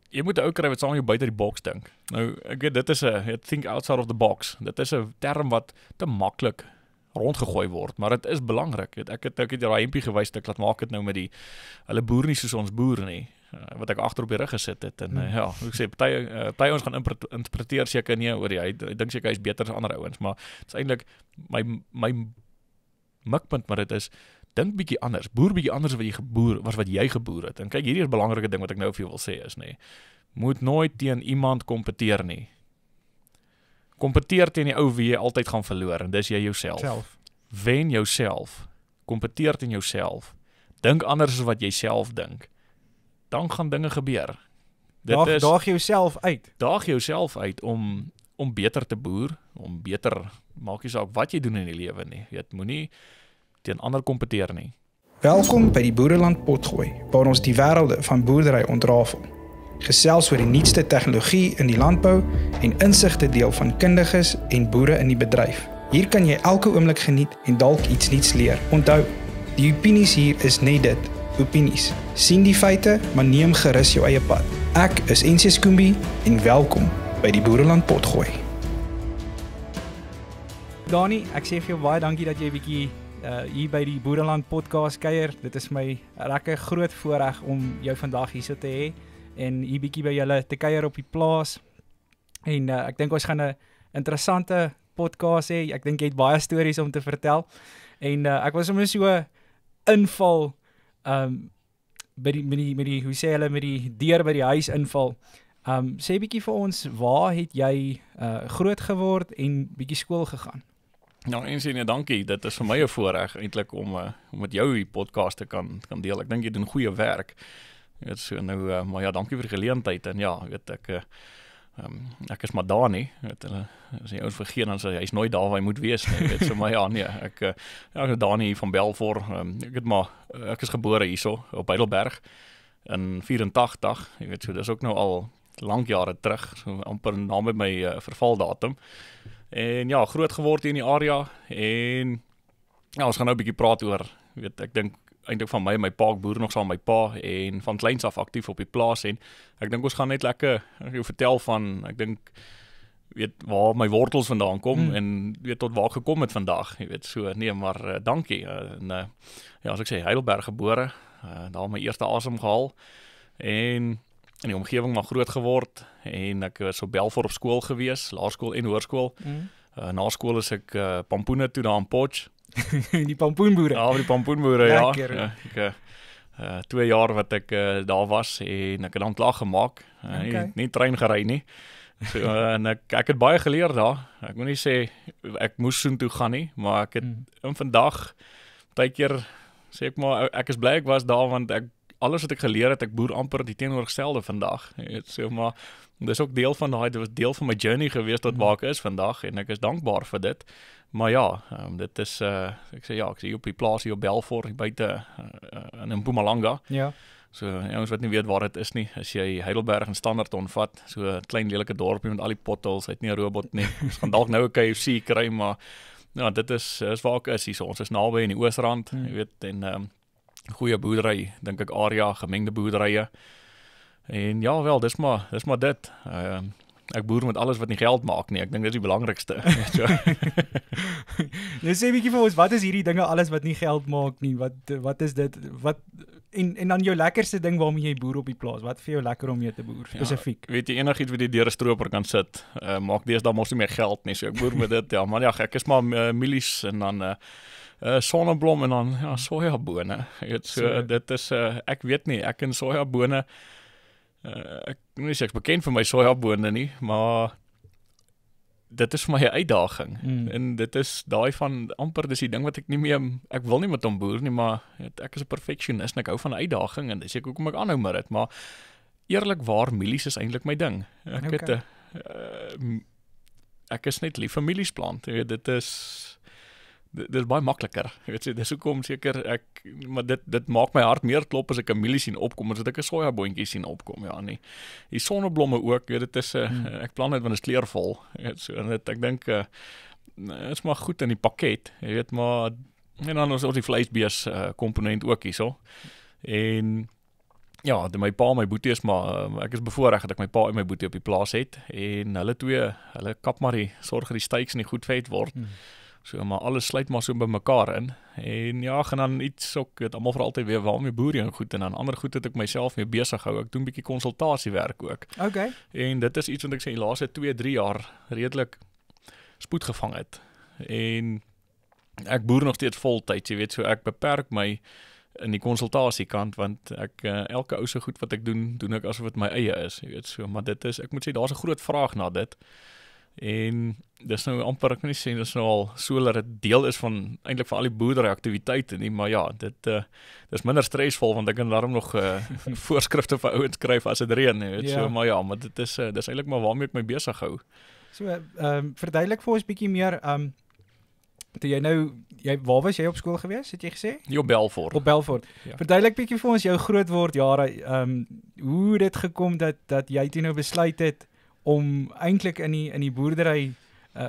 jy moet 'n ou kry wat saam met jou buite die boks dink. Nou, ek weet, dit is 'n think outside of the box. Dit is 'n term wat te maklik rondgegooi word, maar dit is belangrik. Ek het daai hempie gewys, ek laat maak dit nou met hulle boer nie soos ons boer nie, wat ek agter op die rug gesit het, en ja, ek sê, party ons gaan interpreteer seker nie oor hy dink seker hy is beter as ander ouens, maar dit is eintlik, my mikpunt, maar dit is, dink bietjie anders, boer bietjie anders wat jy geboer het, en kyk, hierdie is 'n belangrike ding wat ek nou vir jou wil sê is, nee, moet nooit teen iemand kompeteer nie. Kompeteer teen die ou wie jy altyd gaan verloor, en dis jy jouself. Wen jouself. Kompeteer teen jouself. Dink anders as wat jy self dink. Dan gaan dinge gebeur. Daag jouself uit. Daag jouself uit om beter te boer, om beter, maak nie saak wat jy doen in die lewe nie. Jy moenie teen ander kompeteer nie. Welkom by die Boereland Potgooi, waar ons die wêrelde van boerdery ontrafel. Gesels oor die nuutste tegnologie in die landbou en insigte deel van kundiges en boere in die bedryf. Hier kan jy elke oomblik geniet en dalk iets nuuts leer. Onthou, die opinies hier is net dit, opinies. Sien die feite, maar neem gerus jou eie pad. Ek is NC Skoombi en welkom by die Boereland Potgooi. Dani, ek sê vir jou baie dankie dat jy 'n bietjie hier by die Boereland podcast kuier. Dit is my lekker groot voorreg om jou vandag hier so te hê en hier bietjie by julle te kuier op die plaas. En ek dink ons gaan 'n interessante podcast hê. Ek dink jy het baie stories om te vertel. En ek was sommer so inval met die hoe sê hulle, met die deur by die huis inval. Sê bietjie vir ons, waar het jy groot geword en bietjie skool gegaan? Nou, nee, dankie. Dit is vir my 'n voorreg eintlik om met jou die podcast te kan deel. Ek dink jy doen goeie werk. Weet so nou, maar ja, dankie vir die geleentheid. En ja, weet ek is maar daar nie. Weet as jy ouens vergeet dan sê hy's nooit daar waar hy moet wees nie. Weet so maar ja, nee, ek is daar nie van Belfort. Ek is gebore hierso op Heidelberg in 84. Jy weet so, dis ook nou al lank jare terug, so amper na met my vervaldatum. En ja, groot geword hier in die area en ja, ons gaan nou 'n bietjie praat oor, weet ek dink eintlik van my pa, ek boer nog saam met my pa en van kleins af aktief op die plaas en ek dink ons gaan net lekker vertel van, ek dink weet waar my wortels vandaan kom en weet tot waar ek gekom het vandag, jy weet so, nee maar dankie. Ja, as ek sê Heidelberg gebore, daar my eerste asem gehaal en in die omgewing maar groot geword en ek was op Belfort op skool gewees, laerskool en hoërskool. Na skool is ek pampoene toe daar in Potch. Die pampoenboere. Ja, die pampoenboere, ja. Lekker. Ek 2 jaar wat ek daar was en ek het dan klaar gemaak. Nie trein gery nie. So, en ek het baie geleer daar. Ek moet nie sê ek moes soontoe gaan nie, maar ek het in vandag baie keer sê ek maar ek is bly ek was daar want alles wat ek geleer het, ek boer amper die teenoorgestelde vandag. So, maar dis ook deel van dit was deel van my journey gewees tot waar ek is vandag en ek is dankbaar vir dit. Maar ja, dit is ek sê hier op die plaas hier op Belfort, buite in Mpumalanga. Ja. So ons wat nie weet waar dit is nie, as jy Heidelberg en Standard onvat, so 'n klein lelike dorpie met al die potholes, hy het nie 'n robot nie. Ons gaan dalk nou 'n KFC kry, maar ja, dit is waar ek is hier. So, ons is naby in die Oosrand, jy weet, en goeie boerdery, dink ek area, gemengde boerderye. En ja, wel, dis maar dit. Ek boer met alles wat nie geld maak nie. Ek dink dis die belangrikste. Nou sê bietjie vir ons, wat is hierdie dinge alles wat nie geld maak nie? Wat is dit? En dan jou lekkerste ding waarmee jy boer op die plaas? Wat vir jou lekker om mee te boer spesifiek? Ja, weet jy enigiets wat jy deur 'n stroper kan sit, maak deesdae mos nie meer geld nie. So ek boer met dit. Ja, maar ja, ek is maar mielies en dan sonneblom en dan ja, sojabone. So dit is ek weet nie, ek en sojabone ek moet nie sê ek is bekend vir my sojabone nie, maar dit is vir my 'n uitdaging. En dit is daai van amper dis die ding wat ek nie meer ek wil nie met hom boer nie, maar ek is 'n perfectionist en ek hou van 'n uitdaging en dis ek hoekom ek aanhou met dit, maar eerlikwaar mielies is eintlik my ding. Ek is net lief vir mielies plant. Dit is baie makliker. Jy weet, dis hoekom seker maar dit maak my hart meer klop as ek 'n mielie sien opkom, as ek 'n sojaboontjie sien opkom, ja nee. Die sonneblomme ook, weet dit is ek plant net want dit is kleurvol. So ek dink is maar goed in die pakket, jy weet, maar en dan ons die vleisbees komponent ook hierso. En Ja, my pa en my boetie is maar ek is bevoorreg dat ek my pa en my boetie op die plaas het en hulle kap maar sorg dat die steaks nie goed vet word. So maar alles sluit maar so by mekaar in en ja, gaan dan iets ook, weet almal vir altyd weer waarmee boer jy en goed en dan ander goed het ek myself mee besig hou. Ek doen 'n bietjie konsultasiewerk ook. Okay. En dit is iets wat ek sê die laaste 2-3 jaar redelik spoed gevang het. En ek boer nog steeds voltyds, jy weet, so ek beperk my in die konsultasiekant want ek elke ou se goed wat ek doen ek asof dit my eie is, jy weet, so maar dit is ek moet sê daar's 'n groot vraag na dit. En dis nou amper ek kan nie sê dis nou al so dat dit deel is van eintlik van al die boerderyaktiwiteite nie, maar ja, dit dis minder stresvol want ek kan daarom nog voorskrifte vir ouens skryf as dit reën, jy weet, so maar ja, maar dit is dis eintlik maar waarmee ek my besig hou. So verduidelik vir ons bietjie meer toe waar was jy op skool gewees, het jy gesê? Op Belfort. Op Belfort. Ja. Verduidelik bietjie vir ons jou grootword jare, hoe dit gekom dat jy toe nou besluit het om eintlik in die boerdery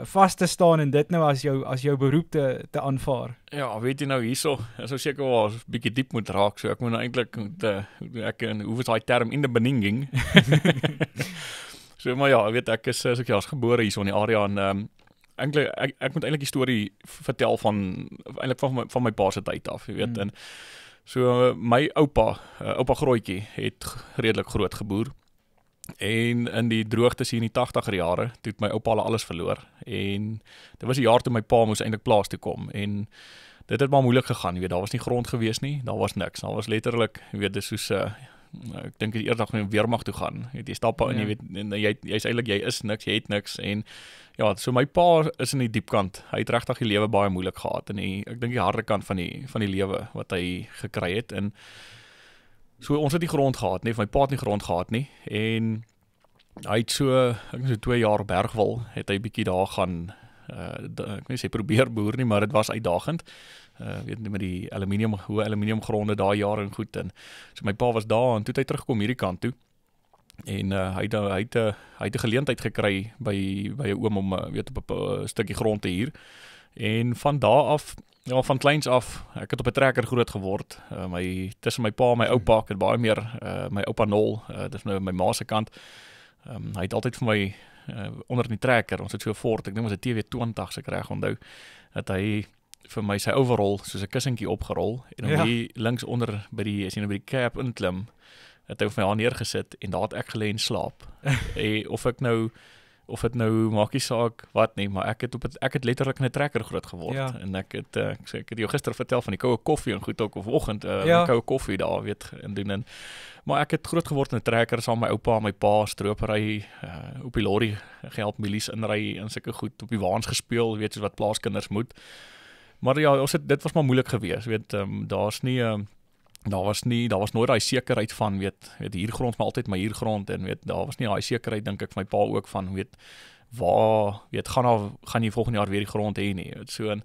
vas te staan en dit nou as jou beroep te aanvaar. Ja, weet jy nou hierso, as ons seker wel 'n bietjie diep moet raak, so ek moet nou eintlik hoe is daai term in die beninging? So maar ja, weet ek is as gebore hierso in die area en eintlik ek moet eintlik die storie vertel van my pa se tyd af, jy weet, en so my oupa Grootjie het redelik groot geboer. En in die droogtes hier in die 80er jare, toe het my oupa alles verloor en dit was die jaar toe my pa moes eintlik plaas toe kom en dit het maar moeilik gegaan, jy weet, daar was nie grond gewees nie, daar was niks, daar was letterlik, jy weet, dis soos ek dink die eerdag in die weermag toe gaan, jy stap in, jy weet, en jy's eintlik jy is niks, jy het niks en ja, so my pa is in die diepkant, hy het regtig die lewe baie moeilik gehad en ek dink die harde kant van die lewe wat hy gekry het en so ons het nie grond gehad nie, my pa het nie grond gehad nie en hy het so 2 jaar op Bergwil het hy bietjie daar gaan ek weet nie sê probeer boer nie, maar dit was uitdagend. Weet nie met die hoë aluminiumgronde daai jare en goed en so my pa was daar en toe het hy terugkom hierdie kant toe. En hy het 'n geleentheid gekry by 'n oom om weet op 'n stukkie grond te huur. En van daar af, ja, van kleins af, ek het op 'n trekker groot geword. Tussen my pa en my oupa, ek het baie meer my oupa Nol, dis nou my ma se kant. Hy het altyd vir my onder in die trekker, ons het so Ford, ek dink was 'n TW20 as ek reg onthou, dat hy vir my sy overall soos 'n kussentjie opgerol en om hier links onder by die cab inklim, het hy vir my daar neergesit en daar het ek gelê en slaap. Of dit nou maak nie saak wat nie, maar ek het letterlik in 'n trekker groot geword en ek het jou gister vertel van die koue koffie en goed ook of oggend koue koffie daar weet en doen maar ek het groot geword in 'n trekker saam met my oupa en my pa stropery op die lorry gehelp milies inry en sulke goed op die waans gespeel, weet soos wat plaaskinders moet. Maar ja, dit was maar moeilik geweest, weet daar was nooit daai sekerheid van weet hiergrond maar altyd my hiergrond en weet daar was nie daai sekerheid dink ek vir my pa ook van weet gaan jy volgende jaar weer die grond hê nie, weet so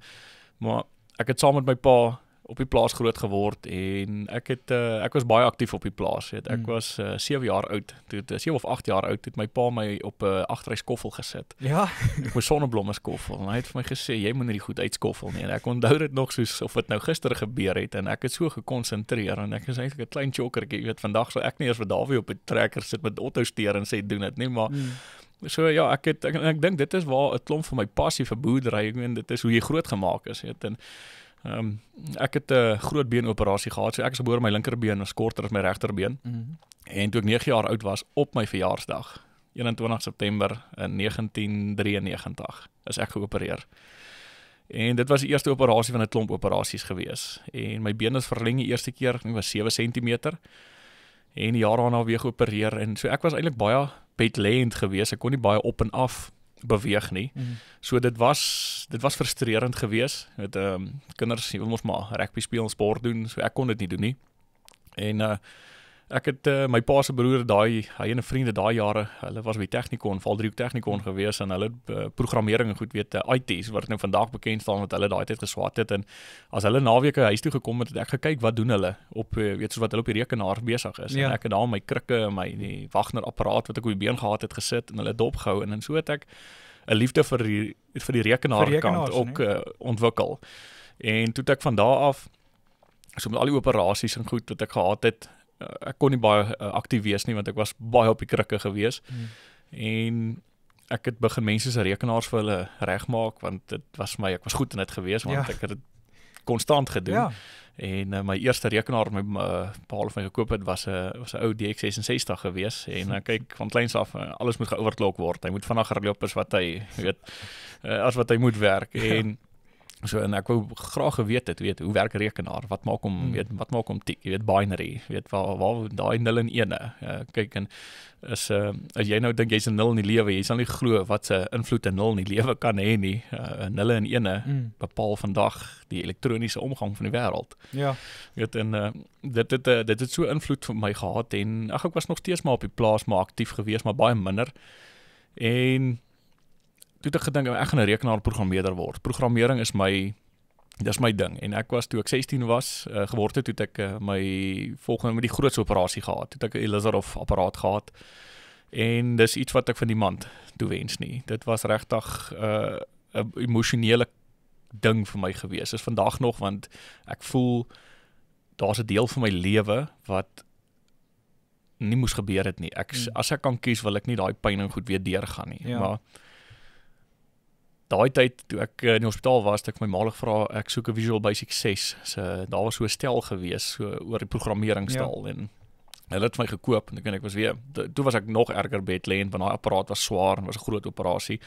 maar ek het saam met my pa op die plaas groot geword en ek was baie aktief op die plaas, weet ek was 7 jaar oud, 7 of 8 jaar oud het my pa my op 'n agterry skoffel gesit. Ja, ek moes sonneblomme skoffel en hy het vir my gesê jy moet nie die goed uitskoffel nie en ek onthou dit nog soos of dit nou gister gebeur het en ek het so gekonsentreer en ek is eintlik 'n klein chokkertjie, weet vandag sou ek nie eers vir Dawie op 'n trekker sit met Otto steur en sê doen dit nie, maar so ja, ek dink dit is waar 'n klomp van my passie vir boerdery, ek meen dit is hoe jy groot gemaak is, weet en ek het 'n groot beenoperasie gehad, so ek is gebore my linkerbeen was korter as my regterbeen. En toe ek 9 jaar oud was op my verjaarsdag, 21 September in 1993, is ek geopereer. En dit was die eerste operasie van 'n klomp operasies gewees. En my been is verleng die eerste keer, ek was 7 cm. En die jaar daarna weer geopereer en so ek was eintlik baie bedlend geweest. Ek kon nie baie op en af beweeg nie. So dit was frustrerend geweest. Met kinders, jy wil mos maar rugby speel en sport doen, so ek kon dit nie doen nie. En ek het my pa se broer hy en 'n vriende daai jare, hulle was by Technikon, Valdriehoek Technikon gewees en hulle programmering en goed weet IT's wat nou vandag bekend staan met hulle daai tyd geswat het en as hulle naweke huis toe gekom het ek gekyk wat doen hulle op weet soos wat hulle op die rekenaar besig is en ek het daar my krikke en die Wagner apparaat wat ek op die been gehad het gesit en hulle dopgehou en so het ek 'n liefde vir die rekenaarkant ook ontwikkel. En toe het ek van daar af so met al die operasies en goed wat ek gehad het ek kon nie baie aktief wees nie, want ek was baie op die krikke gewees. En ek het begin mense se rekenaars vir hulle regmaak, want dit was ek was goed in dit gewees, want ek het dit konstant gedoen. Ja. En my eerste rekenaar my pa of my gekoop het was 'n ou DX66 gewees en kyk van kleins af alles moet geoverclock word. Hy moet vinniger loop as wat hy as wat hy moet werk en so en ek wou graag geweet het, hoe werk 'n rekenaar? Wat maak hom tik? Binary, waar daai 0 en 1. Kyk en as jy nou dink jy's 'n 0 in die lewe, jy sal nie glo wat se invloed 'n 0 in die lewe kan hê nie. 0 en 1 bepaal vandag die elektroniese omgang van die wêreld. Ja. En dit het so invloed vir my gehad en ek was nog steeds maar op die plaas maar aktief gewees, maar baie minder. En toe het ek gedink ek gaan 'n rekenaarprogrammeerder word. Programmering is dis my ding. En ek was toe ek 16 was geword het, toe ek my volgende met die grootste operasie gehad. Toe ek 'n Elizarov apparaat gehad. En dis iets wat ek van niemand toewens nie. Dit was regtig 'n emosionele ding vir my gewees. Is vandag nog want ek voel daar's 'n deel van my lewe wat nie moes gebeur het nie. As ek kan kies, wil ek nie daai pyn en goed weer deurgaan nie. Ja. Maar daai tyd toe ek in die hospitaal was, het ek my ma gevra ek soek 'n Visual Basic 6. Daar was so 'n stel gewees so oor die programmeringstaal en hulle het my gekoop en ek was weer toe was ek nog erger bedlend want daai apparaat was swaar en was 'n groot operasie.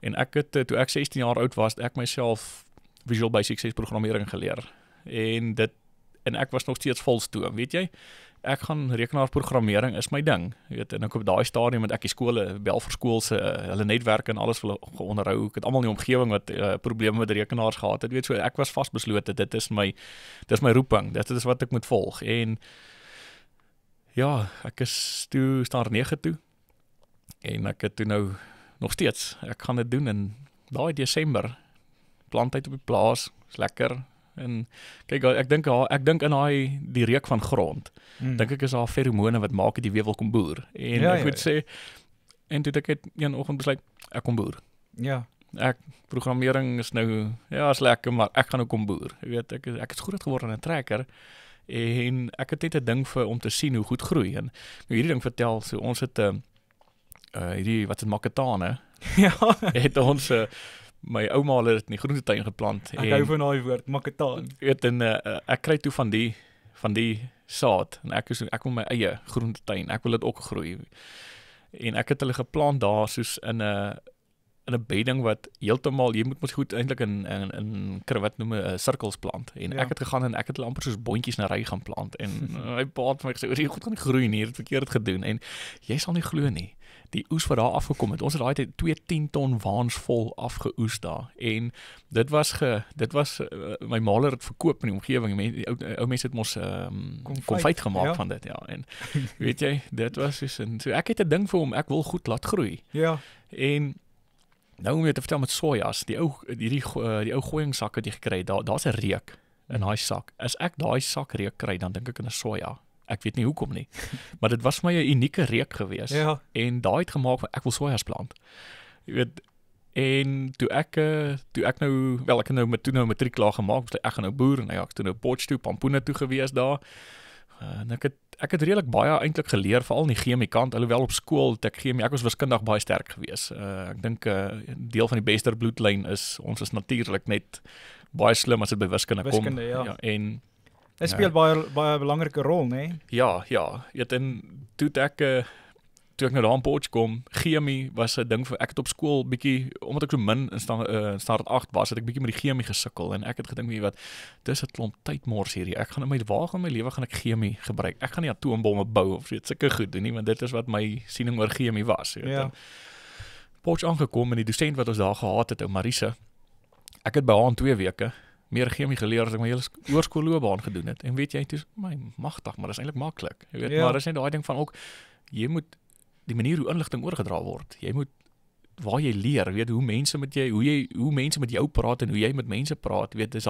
En ek het toe ek 16 jaar oud was, ek myself Visual Basic 6 programmering geleer. En ek was nog steeds vol stoom, weet jy? Ek gaan rekenaarprogrammering is my ding, en ek op daai stadium met ek die skole bel vir skool se hulle netwerke en alles wil onderhou. Ek het almal in die omgewing wat probleme met rekenaars gehad het, so ek was vasbeslote dit is my roeping, dit is wat ek moet volg. En ja, ek is toe staar 9 toe en ek het toe nou nog steeds, ek gaan dit doen in daai Desember, plantyd op die plaas, is lekker. En kyk, ek dink in die reuk van grond. Dink ek is daar feromone wat maak dat die weewel kom boer. En ek moet sê, en toe ek een oggend besluit, ek kom boer. Ja. Programmering is nou, is lekker, maar ek gaan nou kom boer. Jy weet, ek het groot geword in 'n trekker en ek het net 'n ding om te sien hoe goed groei. En hierdie ding vertel, so ons het hierdie wat is makatane. Ja. Het ons my ouma het dit in die groentetuin geplant. Ek hou van daai woord, makataan. Ek kry toe van die saad en ek wil my eie groentetuin. Ek wil dit ook groei. En ek het hulle geplant daar soos in 'n bedding wat heeltemal jy moet goed eintlik in wat noem 'n sirkels plant. En ek het gegaan en ek het hulle amper soos boontjies na ry gaan plant en hy pa het vir my gesê, "Oor jy goed gaan groei nie, jy het verkeerd gedoen." En jy sal nie glo nie. Die oes wat daar afgekom het. Ons het daai tyd 2 10 ton waans vol afgeoes daar. En dit was my maler het verkoop in die omgewing. Ou mense het mos konfyt gemaak van dit, ja. En weet jy, dit was so ek het 'n ding vir hom, ek wil goed laat groei. Ja. En nou om jy te vertel met sojas, die ou gooiingsak wat jy gekry het, daar's 'n reuk in daai sak. As ek daai sak reuk kry, dan dink ek in 'n soja. Ek weet nie hoekom nie. Maar dit was my 'n unieke reuk gewees. Ja. En daai het gemaak van ek wil sojas plant. Jy weet, en toe ek nou, ek het nou matriek klaar gemaak, ek gaan nou boer en ek toe nou Potchefstroom, Pampoene toe gewees daar. En ek het redelik baie eintlik geleer, veral in die chemie kant, alhoewel op skool het ek was wiskundig baie sterk gewees. Ek dink deel van die beste bloedlyn is ons is natuurlik net baie slim as dit by wiskunde kom. Wiskunde, ja. En dit speel baie belangrike rol, né? Ja, en toe ek nou daar in Potch kom, chemie was 'n ding vir ek het op skool bietjie omdat ek so min in staat 8 was, het ek bietjie met die chemie gesukkel en ek het gedink weet wat, dis 'n klomp tydmors hierdie. Ek gaan in my lewe gaan ek chemie gebruik. Ek gaan nie atoombomme bou of sulke goed doen nie, want dit is wat my siening oor chemie was, weet. Ja. Potch aangekom en die dosent wat ons daar gehad het, ou Marisa. Ek het by haar in 2 weke meer chemie geleer as ek my hele hoërskoolloopbaan gedoen het. En weet jy, dit is my magtig, maar dit is eintlik maklik. Jy weet, maar dis net daai ding van ook jy moet die manier hoe inligting oorgedra word. Jy moet waar jy leer, weet hoe mense met jou praat en hoe jy met mense praat, weet dis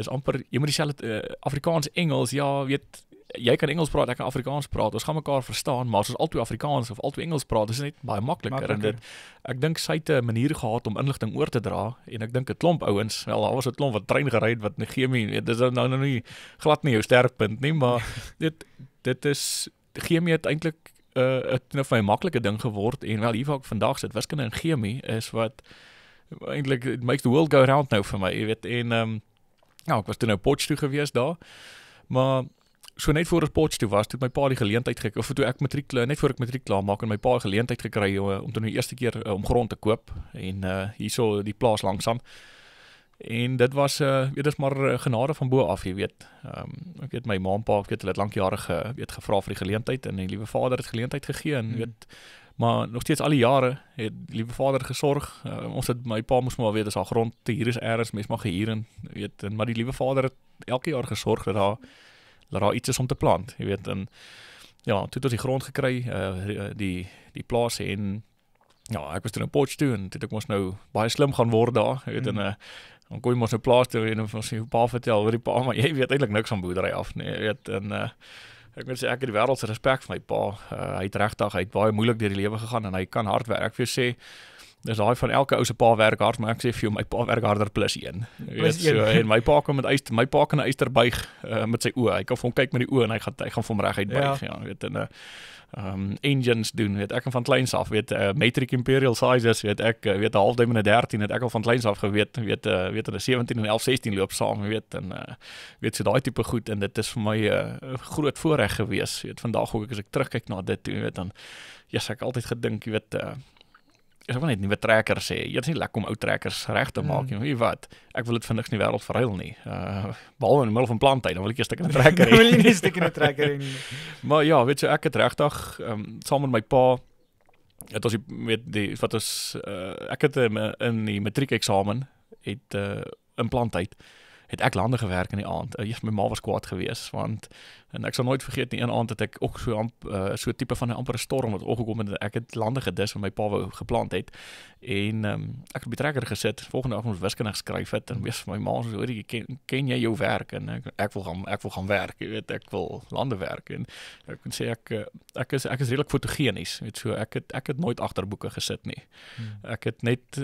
amper jy moet dieselfde Afrikaans Engels, ja, weet jy kan Engels praat, ek kan Afrikaans praat. Ons gaan mekaar verstaan, maar as ons albei Afrikaans of albei Engels praat, is dit net baie makliker. En ek dink sy het 'n manier gehad om inligting oor te dra en ek dink 'n klomp ouens, wel daar was 'n klomp wat trein gery het wat chemie, dit is nou nie glad nie jou sterkpunt nie, maar dit is chemie het eintlik het nou vir my 'n maklike ding geword en wel hier waar ek vandag sit, wiskunde en chemie is wat eintlik it makes the world go round nou vir my, jy weet, en ja, ek was toe nou Potchefstroom gewees daar, maar so net voor ek Potchefstroom toe was, toe my pa die geleentheid gekry, of toe ek net voor ek matriek klaar maak en my pa die geleentheid gekry om toe nou die eerste keer om grond te koop en hierso die plaas langsaan. En dit was dit is maar genade van bo af, jy weet. Ek weet my ma en pa, ek weet hulle het lank jare gevra vir die geleentheid en die liewe vader het geleentheid gegee en weet, maar nog steeds al die jare het die liewe vader gesorg. Ons het my pa moes maar weet as haar grond te huur is ergens, mens mag gehuur en weet, maar die liewe vader het elke jaar gesorg dat daar iets is om te plant, jy weet, en ja, toe het ons die grond gekry, die plaas en ja, ek was toe in Potchefstroom en toe het ek ons nou baie slim gaan word daar, jy weet, en dan kon jy ons nou plaas toe en ons sy pa vertel oor die pa, maar jy weet eintlik niks van boerdery af nie, jy weet, en ek moet sê ek het die wêreld se respek vir my pa. Hy het regtig, hy het baie moeilik deur die lewe gegaan en hy kan hard werk. Ek wil sê dis daai van elke ou se pa werk hard, maar ek sê vir jou my pa werk harder plus 1. Jy weet so, en my pa kan my pa kan 'n yster buig met sy oë. Hy kan vir hom kyk met die oë en hy gaan vir hom reguit buig, ja, weet, en engines doen, weet ek van kleins af, weet metric imperial sizes, weet ek weet 'n halfduim en 'n 13 het ek al van kleins af geweet, weet in 'n 17 en 11 16 loop saam, weet, en weet so daai tipe goed en dit is vir my 'n groot voorreg gewees, weet, vandag ook as ek terugkyk na dit, weet, dan ek altyd gedink, jy weet ek wil net nuwe trekkers sê, dit is nie lekker om ou trekkers reg te maak nie, weet wat, ek wil dit vir niks in die wêreld verruil nie, behalwe in die middel van planttyd, dan wil ek 'n stuk in 'n trekker hê. wil jy nie 'n stuk in 'n trekker hê nie. Maar ja, weet jy, ek het regtig saam met my pa het ons wat ons ek het in die matriekeksamen het in planttyd het ek lande gewerk in die aand. My ma was kwaad geweest want en ek sal nooit vergeet nie, een aand het ek ook so tipe van 'n ampere storm wat opgekom het en ek het lande gedis wat my pa wou geplant het en ek het op die trekker gesit, volgende dag ons wiskunde geskryf het en wees vir my ma so, hoor jy ken jy jou werk en ek wil gaan werk, jy weet, ek wil lande werk en ek kan sê ek is redelik fotogenies, weet so ek het nooit agter boeke gesit nie. Ek het net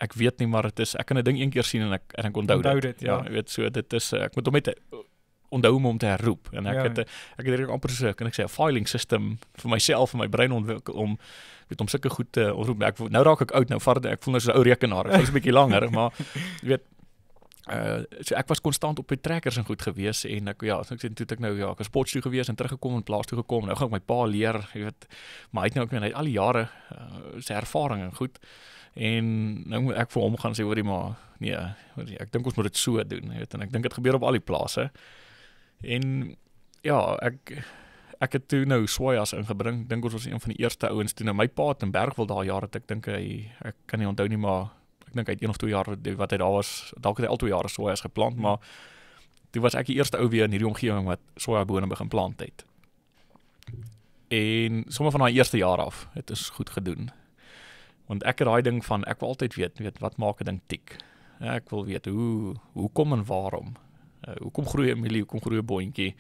ek weet nie, maar dit is ek kan 'n ding een keer sien en ek onthou dit. Ja, jy weet so dit is ek moet hom net onthou om te herroep en ek het amper so kan ek sê 'n filing system vir myself en my brein ontwikkel om sulke goed te ontroep. Nou raak ek oud, nou ek voel nou so 'n ou rekenaar. Ek is 'n bietjie langer, maar jy weet so ek was konstant op die trekkers en goed gewees en ek sê toe ek nou ek was Potchefstroom toe gewees en teruggekom en plaas toe gekom. Nou gaan ek my pa leer, jy weet, maar hy het nou ook hy het al die jare sy ervaring en goed. En nou moet ek vir hom gaan sê hoorie maar nee, ek dink ons moet dit so doen, weet, en ek dink dit gebeur op al die plase. En ja, ek het toe nou sojas ingebring. Dink ons was een van die eerste ouens toe. Nou my pa het in Bergwil daai jare, ek dink ek kan nie onthou nie, maar ek dink hy het 1 of 2 jaar wat hy daar was, dalk het hy al 2 jaar sojas geplant, maar toe was ek die eerste ou weer in hierdie omgewing wat sojabone begin plant het. En sommer van daai eerste jaar af het ons goed gedoen. Want ek het daai ding van, ek wil altyd weet wat maak 'n ding tik. Ek wil weet hoe kom en waarom. Hoekom groei 'n mielie, hoekom groei 'n boontjie,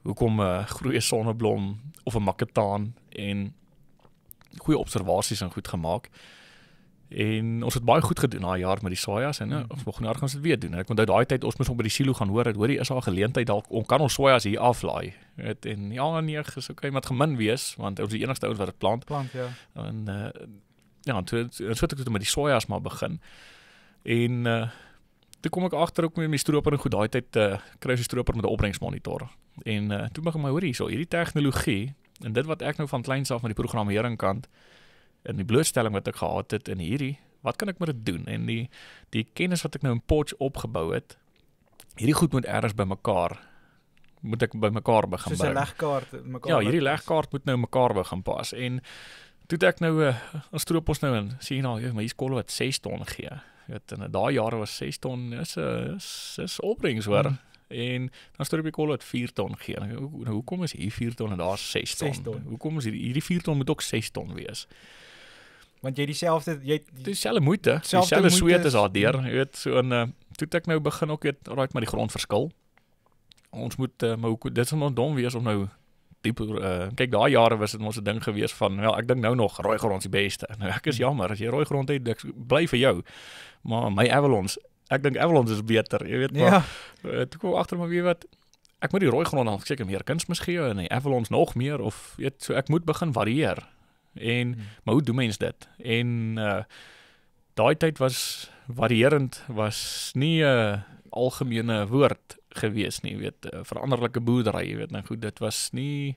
hoekom groei 'n sonneblom of 'n makataan en goeie observasies en goed gemaak. En ons het baie goed gedoen na 'n jaar met die sojas en ons volgende jaar gaan ons dit weer doen. En ek onthou daai tyd ons moes op by die silo gaan hoor, hoorie is daar 'n geleentheid dalk kan ons sojas hier aflaai. Weet, en ja nee, is okay, maar dit gemin wees want ons is die enigste ouens wat dit plant. Ja. En ja, toe het ek met die sojas maar begin. En toe kom ek agter ook met my stroper en goed, daai tyd kry jy stroper met 'n opbrengsmonitor. En toe begin my hoor hierdie tegnologie en dit wat ek nou van kleins af met die programmering kant en die blootstelling wat ek gehad het in hierdie, wat kan ek met dit doen? En die kennis wat ek nou in Potchefstroom opgebou het, hierdie goed moet ergens by mekaar begin bring. Soos 'n legkaart mekaar. Ja, hierdie legkaart moet nou mekaar begin pas. En toe ek nou ons stroop ons nou in, sien nou, maar hier's kolle wat 6 ton gee. Weet, en daai jare was 6 ton is opbrengs hoor. En dan stroop jy kolle wat 4 ton gee. Nou, hoekom is hier 4 ton en daar 6 ton? Hoekom is hierdie 4 ton moet ook 6 ton wees? Want jy dieselfde moeite, dieselfde sweet is daar deur, jy weet, so en toe ek nou begin ook weet, alright, maar die grond verskil. Ons moet maar dit sal nog dom wees om nou dieper kyk, daai jare was dit ons 'n ding gewees van, wel, ek dink nou nog rooi grond is die beste. Nou ek is jammer as jy rooi grond het, ek bly vir jou. Maar my Avalons, ek dink Avalons is beter, jy weet, maar toe kom agter maar weet wat ek moet die rooi grond dan seker meer kunsmis gee en die Avalons nog meer of weet so ek moet begin varieer. Maar hoe doen mens dit? En daai tyd was varierend was nie 'n algemene woord gewees nie, weet veranderlike boerdery, jy weet nou goed, dit was nie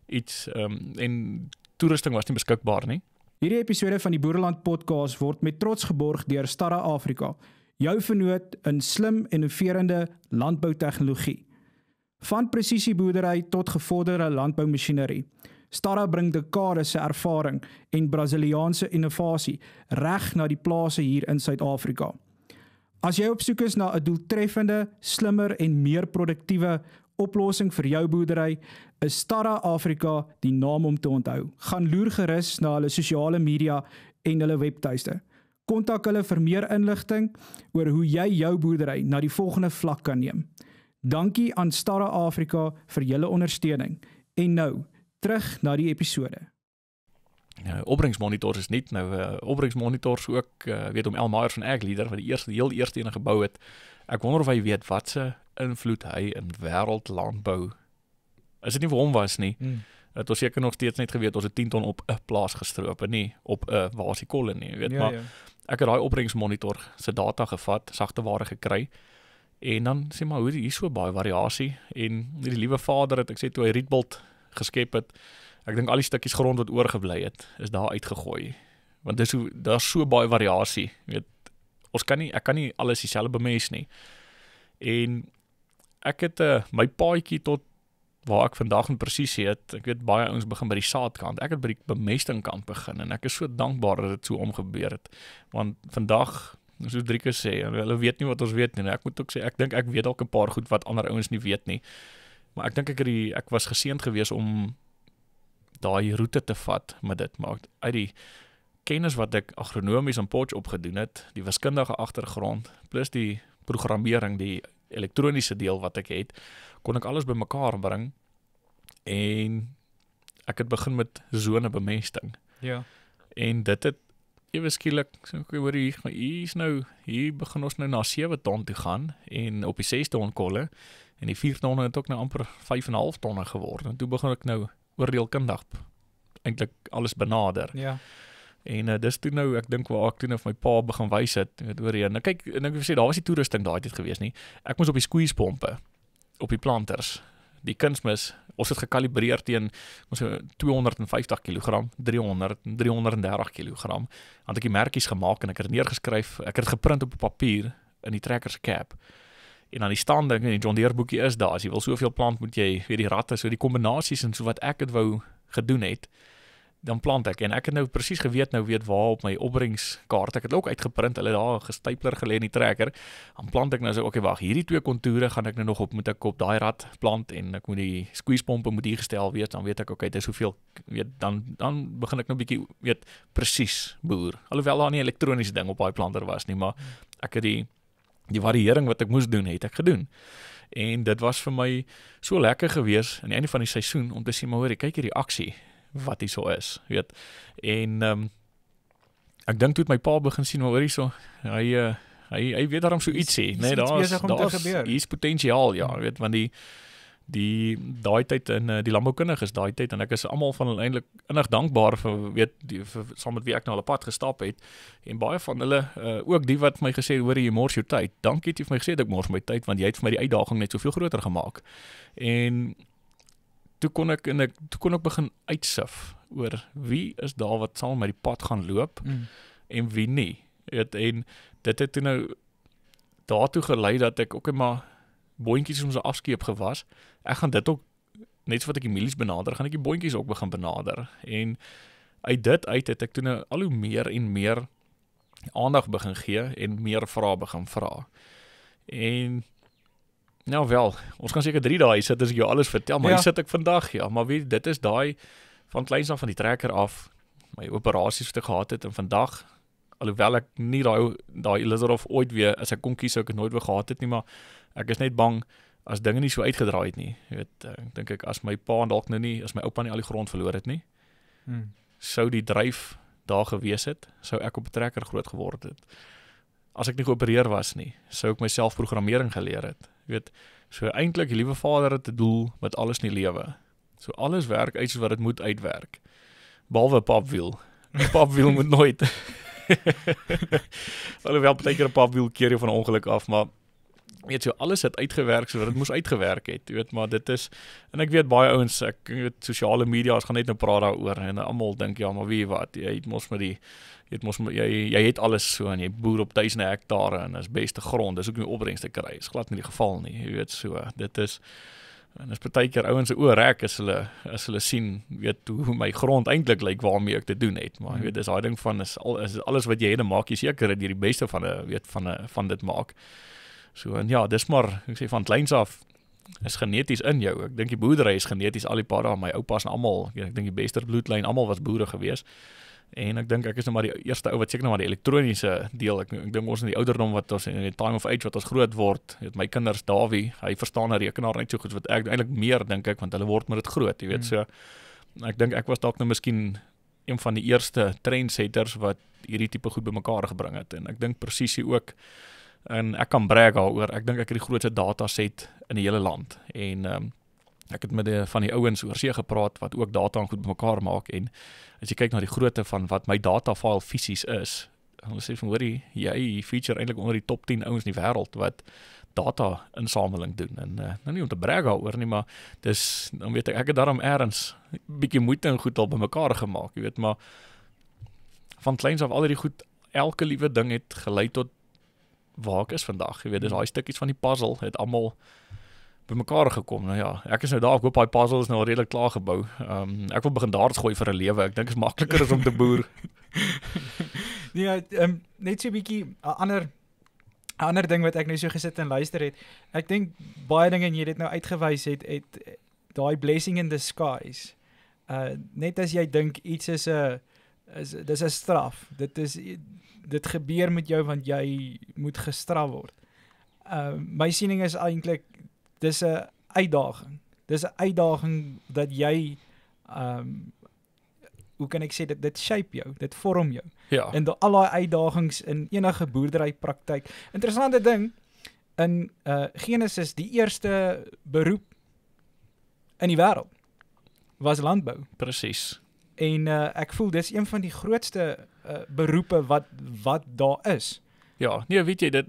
iets en toerusting was nie beskikbaar nie. Hierdie episode van die Boereland Podcast word met trots geborg deur Starra Afrika, jou vennoot in slim innoverende landboutegnologie. Van presisieboerdery tot gevorderde landboumasjinerie. Starra bring dekades se ervaring en Brasiliaanse innovasie reg na die plase hier in Suid-Afrika. As jy op soek is na 'n doeltreffende, slimmer en meer produktiewe oplossing vir jou boerdery, is Starra Afrika die naam om te onthou. Gaan loer gerus na hulle sosiale media en hulle webtuiste. Kontak hulle vir meer inligting oor hoe jy jou boerdery na die volgende vlak kan neem. Dankie aan Starra Afrika vir julle ondersteuning. En nou, terug na die episode. Opbrengsmonitors is nie nou opbrengsmonitors ook weet om Elmaier van AgLeader wat die heel eerste ene gebou het. Ek wonder of hy weet wat se invloed hy in wêreldlandbou. Is dit nie vir hom was nie. Het ons seker nog steeds net geweet ons het 10 ton op 'n plaas gestroop en nie op 'n waar is die kolle nie, weet maar. Ek het daai opbrengsmonitor se data gevat, sagte ware gekry. En dan sê maar hoe hier so baie variasie en die liewe vader het ek sê toe hy Rietbold geskep het. Ek dink al die stukkies grond wat oorgebly het, is daar uitgegooi. Want daar's so baie variasie. Weet, ek kan nie alles dieselfde bemest nie. En ek het my paadjie tot waar ek vandag in presisie het, ek weet baie ouens begin by die saadkant. Ek het by die bemestingkant begin en ek is so dankbaar dat dit so omgebeur het. Want vandag, soos Drieke sê, hulle weet nie wat ons weet nie. Ek moet ook sê, ek dink ek weet dalk 'n paar goed wat ander ouens nie weet nie. Maar ek dink ek was geseënd geweest om daai roete te vat met dit, maar uit die kennis wat ek agronomies in Potch opgedoen het, die wiskundige agtergrond, plus die programmering, die elektroniese deel wat ek het, kon ek alles bymekaar bring en ek het begin met zonebemesting. Ja. En dit het ewe skielik, so ek hoor hier begin ons nou na 7 ton toe gaan en op die 6 ton kolle en die 4 tonne het ook nou amper 5,5 tonne geword. En toe begin ek nou oordeelkundig eintlik alles benader. Ja. En dis toe nou, ek dink waar ek toe nou vir my pa begin wys het, weet oor nou kyk, en ek wil sê, daar was die toerusting daai tyd gewees nie. Ek moes op die squeezepompe, op die planters, die kunsmis, ons het gekalibreer teen 250 kg, 300, 330 kg, had ek die merkies gemaak en ek het neergeskryf, ek het geprint op papier in die trekker se cap. En dan die standing in die John Deere boekie is daar, as jy wil soveel plant, moet jy weer die ratte, so die kombinasies en so wat ek het wou gedoen het, dan plant ek, en ek het nou presies geweet waar op my opbrengskaart, ek het ook uitgeprint, hulle daar gestapler gelê in die trekker, dan plant ek nou so, okay, wag, hierdie 2 kontoure gaan ek nou nog moet ek op daai rad plant, en ek moet die squeezepompe moet ingestel wees, dan weet ek, okay, dis hoeveel, dan begin ek nou bietjie, presies boer, alhoewel daar nie elektroniese ding op daai planter was nie, maar ek het die variëring wat ek moes doen, het ek gedoen. En dit was vir my so lekker gewees aan die einde van die seisoen om te sien, maar hoor, kyk hierdie aksie wat hier so is, weet. En ek dink toe het my pa begin sien, maar hoor hier so, hy weet daarom so iets sê, nee, daar's potensiaal, ja, weet, want daai tyd in die landboukundige is daai tyd en ek is almal van hulle eintlik innig dankbaar vir saam met wie ek nou al 'n pad gestap het en baie van hulle ook die wat my gesê hoor jy mors jou tyd. Dankie het jy vir my gesê dat ek mors my tyd want jy het vir my die uitdaging net soveel groter gemaak. En toe kon ek begin uitsif oor wie is daar wat sal met die pad gaan loop en wie nie. En dit het toe nou daartoe gelei dat ek ook maar boontjies om so afskeep gewas. Ek gaan dit ook, net so wat ek die mielies benader, gaan ek die boontjies ook begin benader. En uit dit uit het ek toe nou al hoe meer en meer aandag begin gee en meer vrae begin vra. En nou wel, ons kan seker 3 dae sit as ek jou alles vertel, maar hier sit ek vandag, ja, maar weet, dit is daai van kleins af van die trekker af, my operasies wat ek gehad het en vandag, alhoewel ek nie daai Elizabeth ooit weer, as ek kon kies, sou ek het nooit weer gehad het nie, maar ek is net bang, as dinge nie so uitgedraai het nie, weet, dink ek, as my pa en dalk nou nie, as my oupa nie al die grond verloor het nie, sou die dryf daar gewees het, sou ek op 'n trekker groot geword het. As ek nie geopereer was nie, sou ek myself programmering geleer het, weet, So eintlik die liewe Vader het 'n doel met alles in die lewe. So alles werk uit soos wat dit moet uitwerk. Behalwe papwiel. Die papwiel moet nooit. Alhoewel partykeer 'n papwiel keer jy van 'n ongeluk af, maar weet so alles het uitgewerk sodat dit moes uitgewerk het. Jy weet, maar dit is en ek weet baie ouens, ek weet sosiale media, ons gaan net nou praat daaroor en almal dink ja, maar wie wat, jy het mos met jy het alles so en jy boer op duisende hektare en is beste grond, dis ook nie opbrengs te kry. Is glad nie die geval nie. Jy weet so, dit is en as partykeer ouens se oë rek as hulle sien, weet hoe my grond eintlik lyk waarmee ek te doen het. Maar jy weet, dis daai ding van is alles wat jy het, maak jy seker dat jy die beste van dit maak. So en ja, dis maar, ek sê van kleins af is geneties in jou. Ek dink die boerdery is geneties al die paar dae, my oupas en almal, ek dink die beste bloedlyn, almal was boere gewees. En ek dink ek is nou maar die eerste ou wat seker nou maar die elektroniese deel. Ek dink ons in die ouderdom wat ons in die time of age wat ons groot word, het my kinders Davie, hy verstaan 'n rekenaar net so goed wat ek eintlik meer dink ek, want hulle word met dit groot, jy weet. So ek dink ek was dalk nou miskien een van die eerste trendsetters wat hierdie tipe goed bymekaar gebring het. En ek dink presisie ook en ek kan brag daaroor. Ek dink ek het die grootste dataset in die hele land. En ek het met van die ouens oorsee gepraat wat ook data goed bymekaar maak en as jy kyk na die grootte van wat my datafile fisies is, hulle sê van hoorie, jy feature eintlik onder die top 10 ouens in die wêreld wat data insameling doen. En nou nie om te brag daaroor nie, maar dis dan weet ek het daarom eers bietjie moeite en goed al bymekaar gemaak, jy weet, maar van kleins af al hierdie goed, elke liewe ding het gelei tot waar ek is vandag, jy weet, dis daai stukkies van die puzzle het almal bymekaar gekom. Nou ja, ek is nou daar, ek hoop daai puzzle is nou al redelik klaar gebou. Ek wil begin darts gooi vir 'n lewe. Ek dink is makliker as om te boer. Ja, net so 'n bietjie 'n ander ding wat ek nou so gesit en luister het. Ek dink baie dinge en jy dit nou uitgewys het daai blessing in disguise. Net as jy dink iets is 'n straf. Dit gebeur met jou want jy moet gestraf word. My siening is eintlik dis 'n uitdaging. Dis 'n uitdaging dat jy hoe kan ek sê dit shape jou, dit vorm jou. Ja. En al daai uitdagings in enige boerderypraktyk. Interessante ding in Genesis, die eerste beroep in die wêreld was landbou. Presies. En ek voel dis een van die grootste beroepe wat daar is. Ja, nee, weet jy dit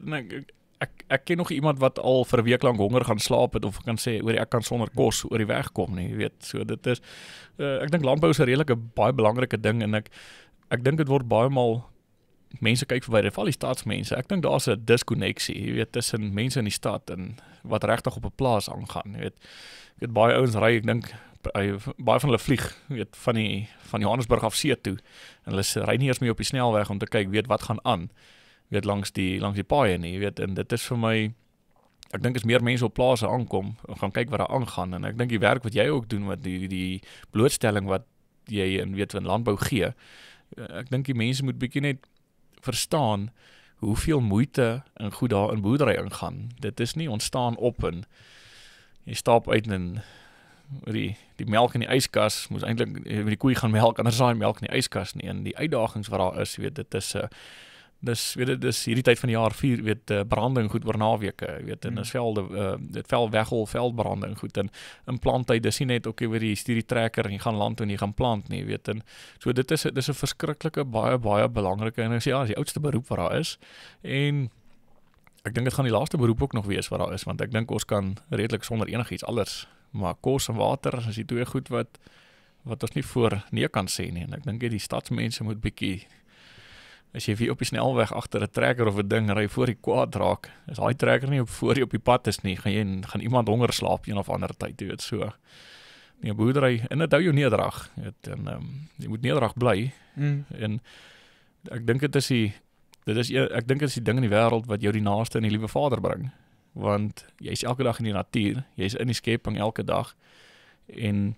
ek ken nog iemand wat al vir 'n week lank honger gaan slaap het of kan sê oor ek kan sonder kos oor die weg kom nie, jy weet. So dit is ek dink landbou is 'n redelike baie belangrike ding en ek dink dit word baie maal mense kyk verby, veral die stadsmense. Ek dink daar's 'n diskonneksie, jy weet, tussen mense in die stad en wat regtig op 'n plaas aangaan, jy weet. Ek weet baie ouens ry, ek dink baie van hulle vlieg, weet, van Johannesburg af see toe en hulle ry nie eers meer op die snelweg om te kyk weet wat gaan aan. Weet langs die paaie nie, weet, en dit is vir my ek dink as meer mense op plase aankom, gaan kyk wat daar aangaan en ek dink die werk wat jy ook doen met die blootstelling wat jy in landbou gee. Ek dink die mense moet bietjie net verstaan hoeveel moeite en goed daar in boerdery ingaan. Dit is nie ontstaan op en jy stap uit en die melk in die yskas moes eintlik die koei gaan melk anders daai melk in die yskas nie en die uitdagings wat daar is, weet dit is dis hierdie tyd van die jaar branding goed oor naweke, weet en is velde dit weggol veldbranding goed en in planttyd dis nie net oor die stuur die trekker en jy gaan land toe en jy gaan plant nie, weet en so dis 'n verskriklike baie belangrike en ek sê ja, is die oudste beroep wat daar is en ek dink dit gaan die laaste beroep ook nog wees wat daar is want ek dink ons kan redelik sonder enigiets anders, maar kos en water is die twee goed wat ons nie voor nee kan sê nie en ek dink die stadsmense moet bietjie as jy op die snelweg agter 'n trekker of 'n ding ry voor jy kwaad raak, is daai trekker nie voor jy op die pad is nie, gaan iemand honger slaap een of ander tyd, jy weet so. Nee, boerdery en dit hou jou nederig, weet en jy moet nederig bly. En ek dink dit is die ding in die wêreld wat jou die naaste in die liewe Vader bring, want jy's elke dag in die natuur, jy's in die skepping elke dag en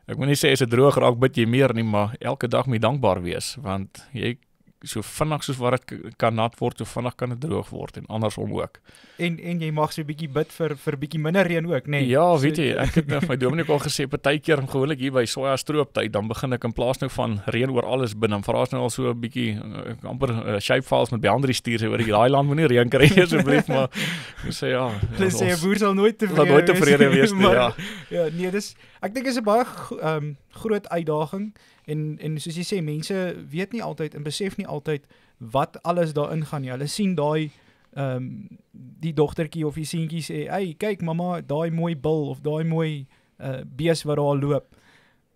ek moet nie sê as dit droog raak bid jy meer nie, maar elke dag moet jy dankbaar wees, want jy so vinnig soos wat dit kan nat word, so vinnig kan dit droog word en andersom ook. En jy mag so 'n bietjie bid vir bietjie minder reën ook, nee. Ja, weet jy, ek het vir my dominee ook al gesê, partykeer gewoonlik hier by soja strooptyd, dan begin ek in plaas nou van reën oor alles binne, dan vra ons nou al so 'n bietjie amper shapefiles met boundaries stuur, sê oor daai land moet nie reën kry asseblief, maar ek sê ja. Hulle sê 'n boer sal nooit tevrede wees nie, ja. Ja, nee, ek dink is 'n baie groot uitdaging en soos jy sê, mense weet nie altyd en besef nie altyd wat alles daarin gaan nie. Hulle sien daai die dogtertjie of die seentjie sê, "Hey, kyk mamma, daai mooi bil of daai mooi bees wat daar loop."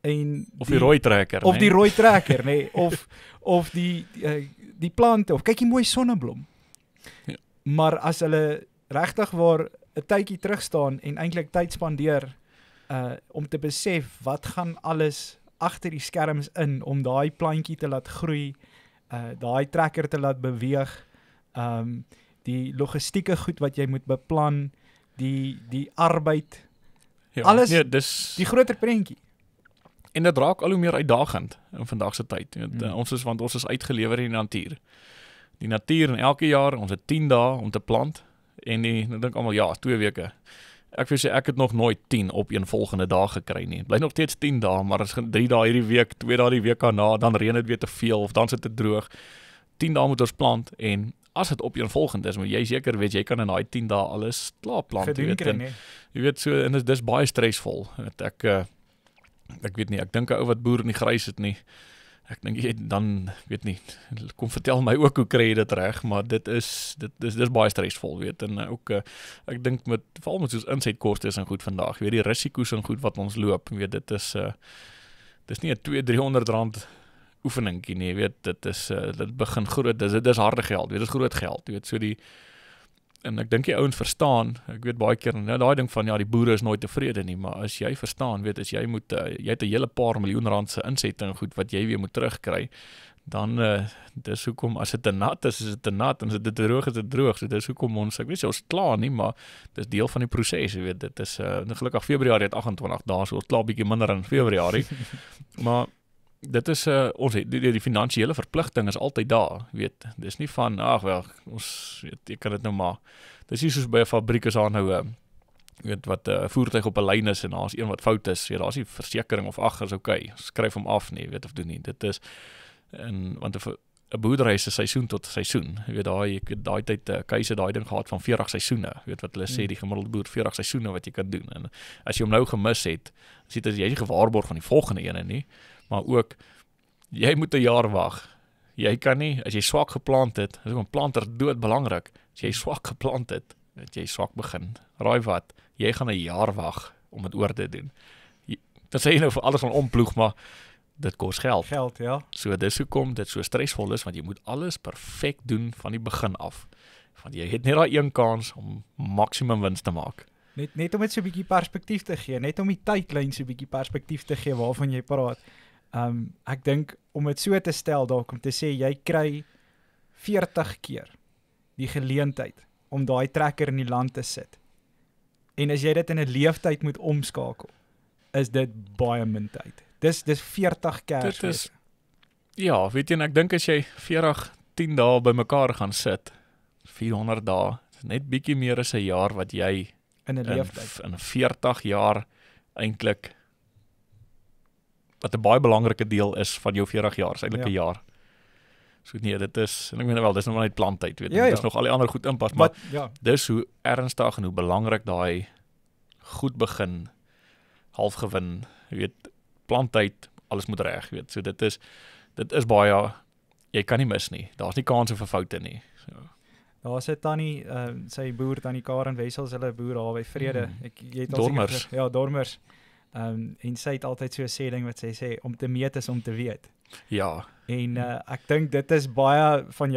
En of die rooi trekker, of die rooi trekker, nee, of die plante of kyk die mooi sonneblom. Ja. Maar as hulle regtig waar 'n tydjie terug staan en eintlik tyd spandeer om te besef wat gaan alles agter die skerms in om daai plantjie te laat groei, daai trekker te laat beweeg, die logistieke goed wat jy moet beplan, die arbeid, ja, alles, nee, die groter prentjie. En dit raak al hoe meer uitdagend in vandag se tyd. Want ons is uitgelewer in die natuur. Die natuur en elke jaar, ons het 10 dae om te plant en ek dink almal ja, 2 weke. Ek wil sê ek het nog nooit 10 op een volgende dag gekry nie. Het bly nog steeds 10 dae, maar as 3 dae hierdie week, 2 dae die week daarna, dan reën dit weer te veel of dan sit dit droog. 10 dae moet ons plant en as dit op een volgende is, moet jy seker weet jy kan in daai 10 dae alles klaar plant, jy weet so en dis baie stresvol. Ek weet nie, ek dink 'n ou wat boer in die grys het nie. Ek dink jy dan weet nie, kom vertel my ook hoe kry jy dit reg, maar dit is baie stresvol, weet, en ook ek dink veral met soos insetkostes en goed vandag, weet die risiko's en goed wat ons loop, weet dit is nie 'n 200-300 rand oefeningkie nie, weet dit begin groot, dit is harde geld, weet dit is groot geld, weet so en ek dink die ouens verstaan, ek weet baie keer, daai ding van, ja, die boere is nooit tevrede nie, maar as jy verstaan, weet, as jy het 'n hele paar miljoen rand se insetting goed, wat jy weer moet terugkry, dan, dis hoekom, as dit te nat is dit te nat, en as dit te droog is dit droog, so dis hoekom ek weet ons klaar nie, maar dis deel van die proses, weet, dit is, gelukkig Februarie het 28 dae, so ons klaar bietjie minder in Februarie, maar dit is ons die finansiële verpligting is altyd daar, weet. Dis nie van ons weet, jy kan dit nou maar. Dis nie soos by 'n fabriek as daar nou weet wat 'n voertuig op 'n lyn is en daar's een wat fout is. Ja, daar's nie versekering of is okay. Skryf hom af nie, weet of doen nie. Dit is want 'n boerdery is 'n seisoen tot seisoen. Jy weet daai tyd keuse daai ding gehad van 40 seisoene. Weet wat hulle sê die gemiddelde boer 40 seisoene wat jy kan doen. En as jy hom nou gemis het, sê dit jy is nie gewaarborg van die volgende ene nie. Maar ook, jy moet 'n jaar wag. Jy kan nie, as jy swak geplant het, is 'n planter dood belangrik. As jy swak geplant het, dat jy swak begin. Raai wat, jy gaan 'n jaar wag om dit oor te doen. Dan sê jy nou vir alles van omploeg, maar dit kos geld. Geld, ja. So dis hoekom dit so stresvol is, want jy moet alles perfek doen van die begin af. Want jy het net daai een kans om maksimum wins te maak. Net om dit so 'n bietjie perspektief te gee, net om die tydlyn so 'n bietjie perspektief te gee waarvan jy praat. Ek dink om dit so te stel dalk om te sê jy kry 40 keer die geleentheid om daai trekker in die land te sit. En as jy dit in 'n leeftyd moet omskakel, is dit baie min tyd. Dis 40 keer. Ja, weet jy, en ek dink as jy 10 dae bymekaar gaan sit, 400 dae, net bietjie meer as 'n jaar wat jy in 'n leeftyd in 40 jaar eintlik wat 'n baie belangrike deel is van jou 40 jaar, is eintlik 'n jaar. So nee, dit is, en ek meen wel, dis nog net planttyd, weet jy. Dit is nog al die ander goed inpas, maar dis hoe ernstig en hoe belangrik daai goed begin, half gewin, jy weet, planttyd, alles moet reg, weet. So dit is baie, jy kan nie mis nie. Daar's nie kanse vir foute nie. So. Daar sit tannie, sy boer tannie Karen Wessels, hulle boer daar by Vrede. Dormers. Ja, Dormers. En sy het altyd so 'n sê ding wat sy sê, om te meet is om te weet. Ja. En ek dink dit is baie van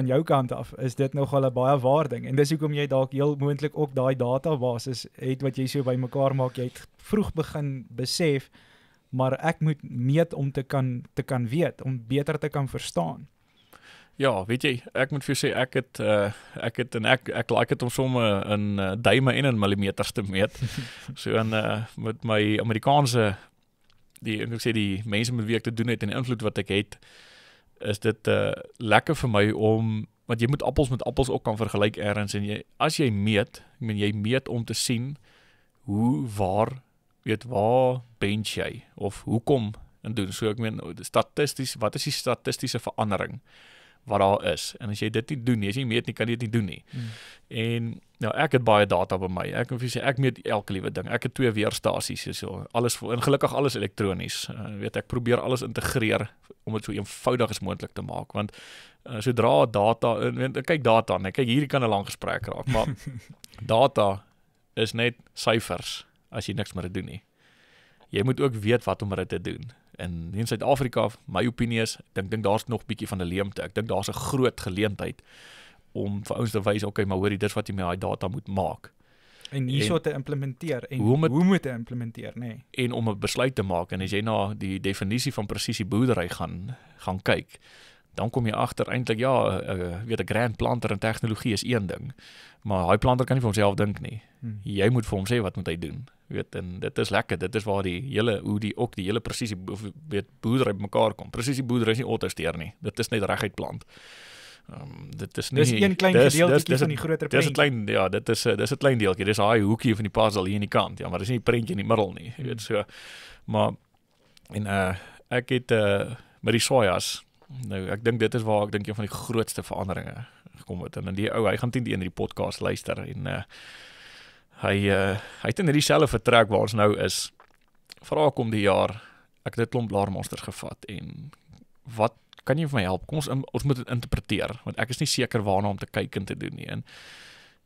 jou kant af, is dit nogal 'n baie waar ding. En dis hoekom jy dalk heel moontlik ook daai databasis het wat jy so bymekaar maak. Jy het vroeg begin besef, maar ek moet meet om te kan weet, om beter te kan verstaan. Ja, weet jy, ek moet vir jou sê, ek like dit om somme in duime en in millimeters te meet. So met my Amerikaanse, die mense met wie ek te doen het en die invloed wat ek het, is dit lekker vir my om, want jy moet appels met appels ook kan vergelyk ergens, en as jy meet, jy meet om te sien, waar bench jy, of hoekom en doen, so ek meen, statisties, wat is die statistiese verandering, wat daar is, en as jy dit nie doen nie, as jy meet nie, kan jy dit nie doen nie, en nou, ek het baie data by my, ek meet elke liewe ding, ek het 2 weerstasies, so, en gelukkig alles elektronies, ek probeer alles integreer, om dit so eenvoudig as moontlik te maak, want sodra data, kyk data, kyk hierdie kan 'n lang gesprek raak, maar data is net syfers, as jy niks met dit doen nie. Jy moet ook weet wat om dit te doen. En in Suid-Afrika, my opinie is, ek dink daar's nog bietjie van 'n leemte. Ek dink daar's 'n groot geleentheid om vir ouens te wys, okay, maar hoorie, dis wat jy met daai data moet maak. En hierso te implementeer, en hoe moet jy implementeer, nee. En om 'n besluit te maak, en as jy na die definisie van presisie boerdery gaan kyk, dan kom jy agter eintlik, 'n grand planter en tegnologie is een ding, maar hy planter kan nie vir homself dink nie. Jy moet vir hom sê wat moet hy doen. En dit is lekker, dit is waar die hele presisie boerdery bymekaar kom. Presisie boerdery is nie autosteer nie, dit is net reguit plant. Dit is nie, dis een klein gedeeltjie van die groter prentjie. Dis 'n klein deeltjie, dis daai hoekie van die puzzle hier in die kant, maar dis nie 'n prentjie in die middel nie, jy weet so. Maar en ek het met die sojas, nou ek dink dit is waar ek dink een van die grootste veranderinge gekom het, en die ou, hy gaan teen die in die podcast luister, en hy het in hierdie selfe vertrek waar ons nou is, vra kom die jaar, ek het 'n klomp blaarmonsters gevat, en wat kan jy vir my help? Kom ons moet dit interpreteer, want ek is nie seker waarna om te kyk en te doen nie, en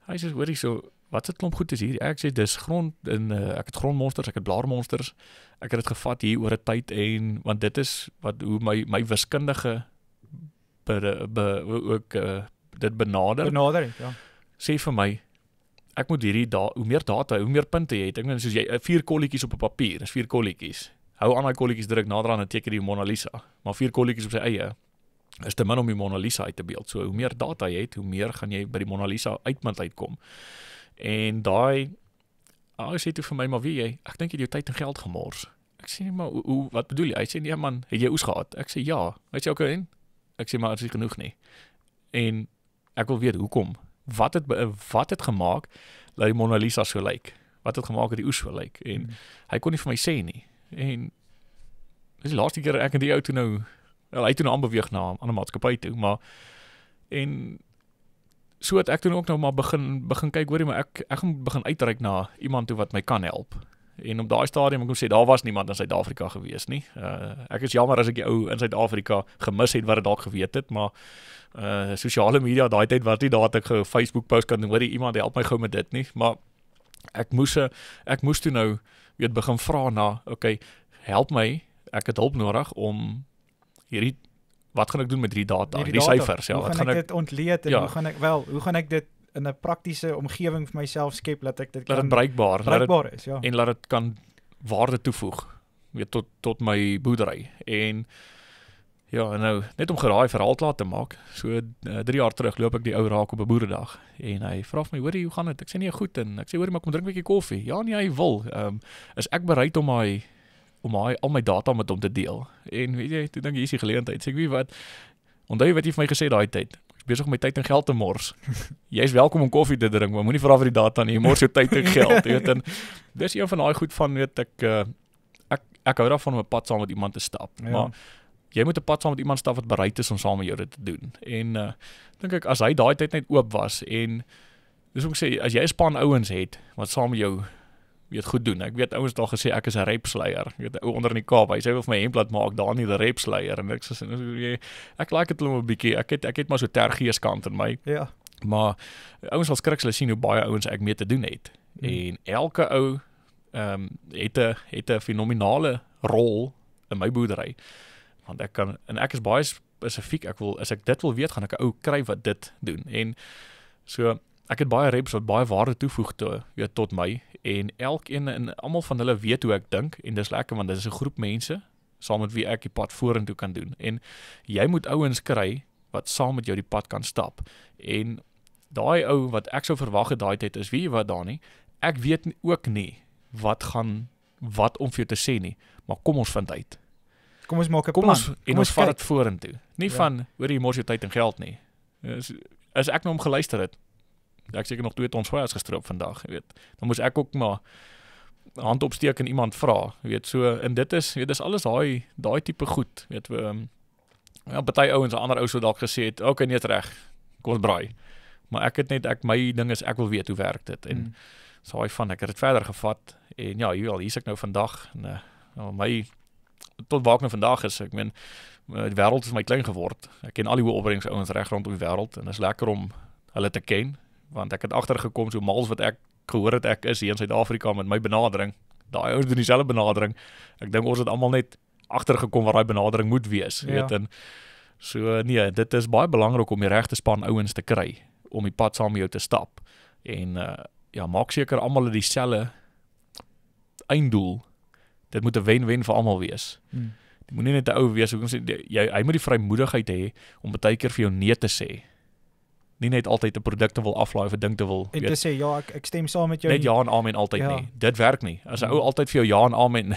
hy sê, hoorie so, wat se klomp goed is hier? Ek sê, dis grond, en ek het grondmonsters, ek het blaarmonsters, ek het dit gevat hier oor 'n tyd, en want dit is hoe my wiskundige dit benader, ja. Sê vir my, ek moet hoe meer data, hoe meer punte jy het, ek meen, soos jy 4 kolletjies op 'n papier, is 4 kolletjies, hou aan die kolletjies druk nader aan 'n teken die Mona Lisa, maar 4 kolletjies op sy eie, is te min om die Mona Lisa uit te beeld, so hoe meer data jy het, hoe meer gaan jy by die Mona Lisa uitkom, en daai, hy sê toe vir my, maar wie jy, ek dink jy het jou tyd en geld gemors, ek sê nie, maar wat bedoel jy, hy sê, nee man, het jy oes gehad, ek sê ja, hy sê, okay, ek sê, maar is nie genoeg nie, en ek wil weet, hoekom, wat het gemaak, dat die Mona Lisa so lyk, wat het gemaak dat die oes so lyk, en hy kon nie vir my sê nie, en dis die laaste keer ek en die ou toe nou, hy toe nou aanbeweeg na 'n ander maatskappy toe, maar, en so het ek toe ook nou maar begin kyk, hoorie, maar ek gaan begin uitreik na iemand toe wat my kan help, en op daai stadium, ek moet sê, daar was niemand in Suid-Afrika gewees nie, ek is jammer as ek die ou in Suid-Afrika gemis het, wat het dalk geweet het, maar sosiale media, daai tyd wat nie, daar het ek ge Facebook post kan doen, hoorie, iemand help my gou met dit nie, maar ek moes toe nou, begin vra na, okay, help my, ek het hulp nodig om wat gaan ek doen met die data, die syfers, hoe gaan ek dit ontleed, en hoe gaan ek dit in 'n praktiese omgewing vir myself skep, dat ek dit kan bruikbaar is, ja. En laat dit kan waarde toevoeg, tot my boerdery, en ja, nou, net om geraai verhaal klaar te maak, so 3 jaar terug loop ek die ou raak op 'n boeredag, en hy vra vir my, hoorie, hoe gaan dit? Ek sê, nee, goed, en ek sê, hoorie, maar kom drink 'n bietjie koffie. Ja, nee, hy wil, is ek bereid om al my data met hom te deel, en weet jy, toe dink jy, hier is die geleentheid, sê ek, wie wat, onthou jy wat jy vir my gesê daai tyd, ek is besig om my tyd en geld te mors, jy is welkom om koffie te drink, maar moenie vra vir die data nie, jy mors jou tyd en geld, weet, en dis een van daai goed van, weet, ek hou daarvan om 'n pad saam met iemand te stap, maar jy moet 'n pad saam met iemand stap wat bereid is om saam met jou dit te doen, en dink ek, as hy daai tyd net oop was, en dis ook sê, as jy 'n span ouens het, wat saam met jou goed doen, ek weet ouens het al gesê, ek is 'n repsleier, ou onder in die Kaap, hy sê wil vir my hemplat maak, daar nie die repsleier, en ek like dit om 'n bietjie, ek het maar so tergeeskant in my, ja. Maar ouens sal skrik, hulle sien hoe baie ouens ek mee te doen het, en elke ou het 'n fenominale rol in my boerdery, want ek is baie spesifiek, as ek dit wil weet, gaan ek 'n ou kry wat dit doen, en so, ek het baie reps wat baie waarde toevoeg tot my, en elkeen en almal van hulle weet hoe ek dink, en dis lekker, want dit is 'n groep mense, saam met wie ek die pad vorentoe kan doen, en jy moet ouens kry, wat saam met jou die pad kan stap, en daai ou, wat ek sou verwag het daai tyd, is wie wat daar nie, ek weet ook nie, wat om vir jou te sê nie, maar kom ons vind uit. Kom ons maak 'n Kom plan. ons vat dit vorentoe. Nie Ja. van hoor jy mors jou tyd en geld nie. As ek nou hom geluister het, ek seker nog 2 ton swaas gestroop vandag, jy weet. Dan moes ek ook maar hand opsteek en iemand vra, jy weet. So en dit is alles daai tipe goed, weet we. Ja, party ouens, ander ou sou dalk gesê het, okay, nee, reg. Kom ons braai. Maar my ding is ek wil weet hoe werk dit en so hy van ek het dit verder gevat en ja, hier is ek nou vandag en my tot waar ek nou vandag is, ek meen die wêreld is my klein geword. Ek ken al die hoë opbrengs ouens reg rondom die wêreld en dit is lekker om hulle te ken want ek het agtergekom so mals wat ek gehoor het ek is hier in Suid-Afrika met my benadering. Daai ouens doen dieselfde benadering. Ek dink ons het almal net agtergekom waar daai benadering moet wees, weet en so nee, dit is baie belangrik om die regte span ouens te kry om die pad saam met jou te stap. En maak seker almal het dieselfde einddoel. Dit moet 'n wen-wen vir almal wees. Dit moenie net 'n ou wees, hoekom sê hy moet die vrymoedigheid hê om baie keer vir jou nee te sê. Nie net altyd 'n produk te wil aflaai of 'n ding te wil en te sê ja, ek stem saam met jou. Net ja en amen altyd nie. Dit werk nie. As 'n ou altyd vir jou ja en amen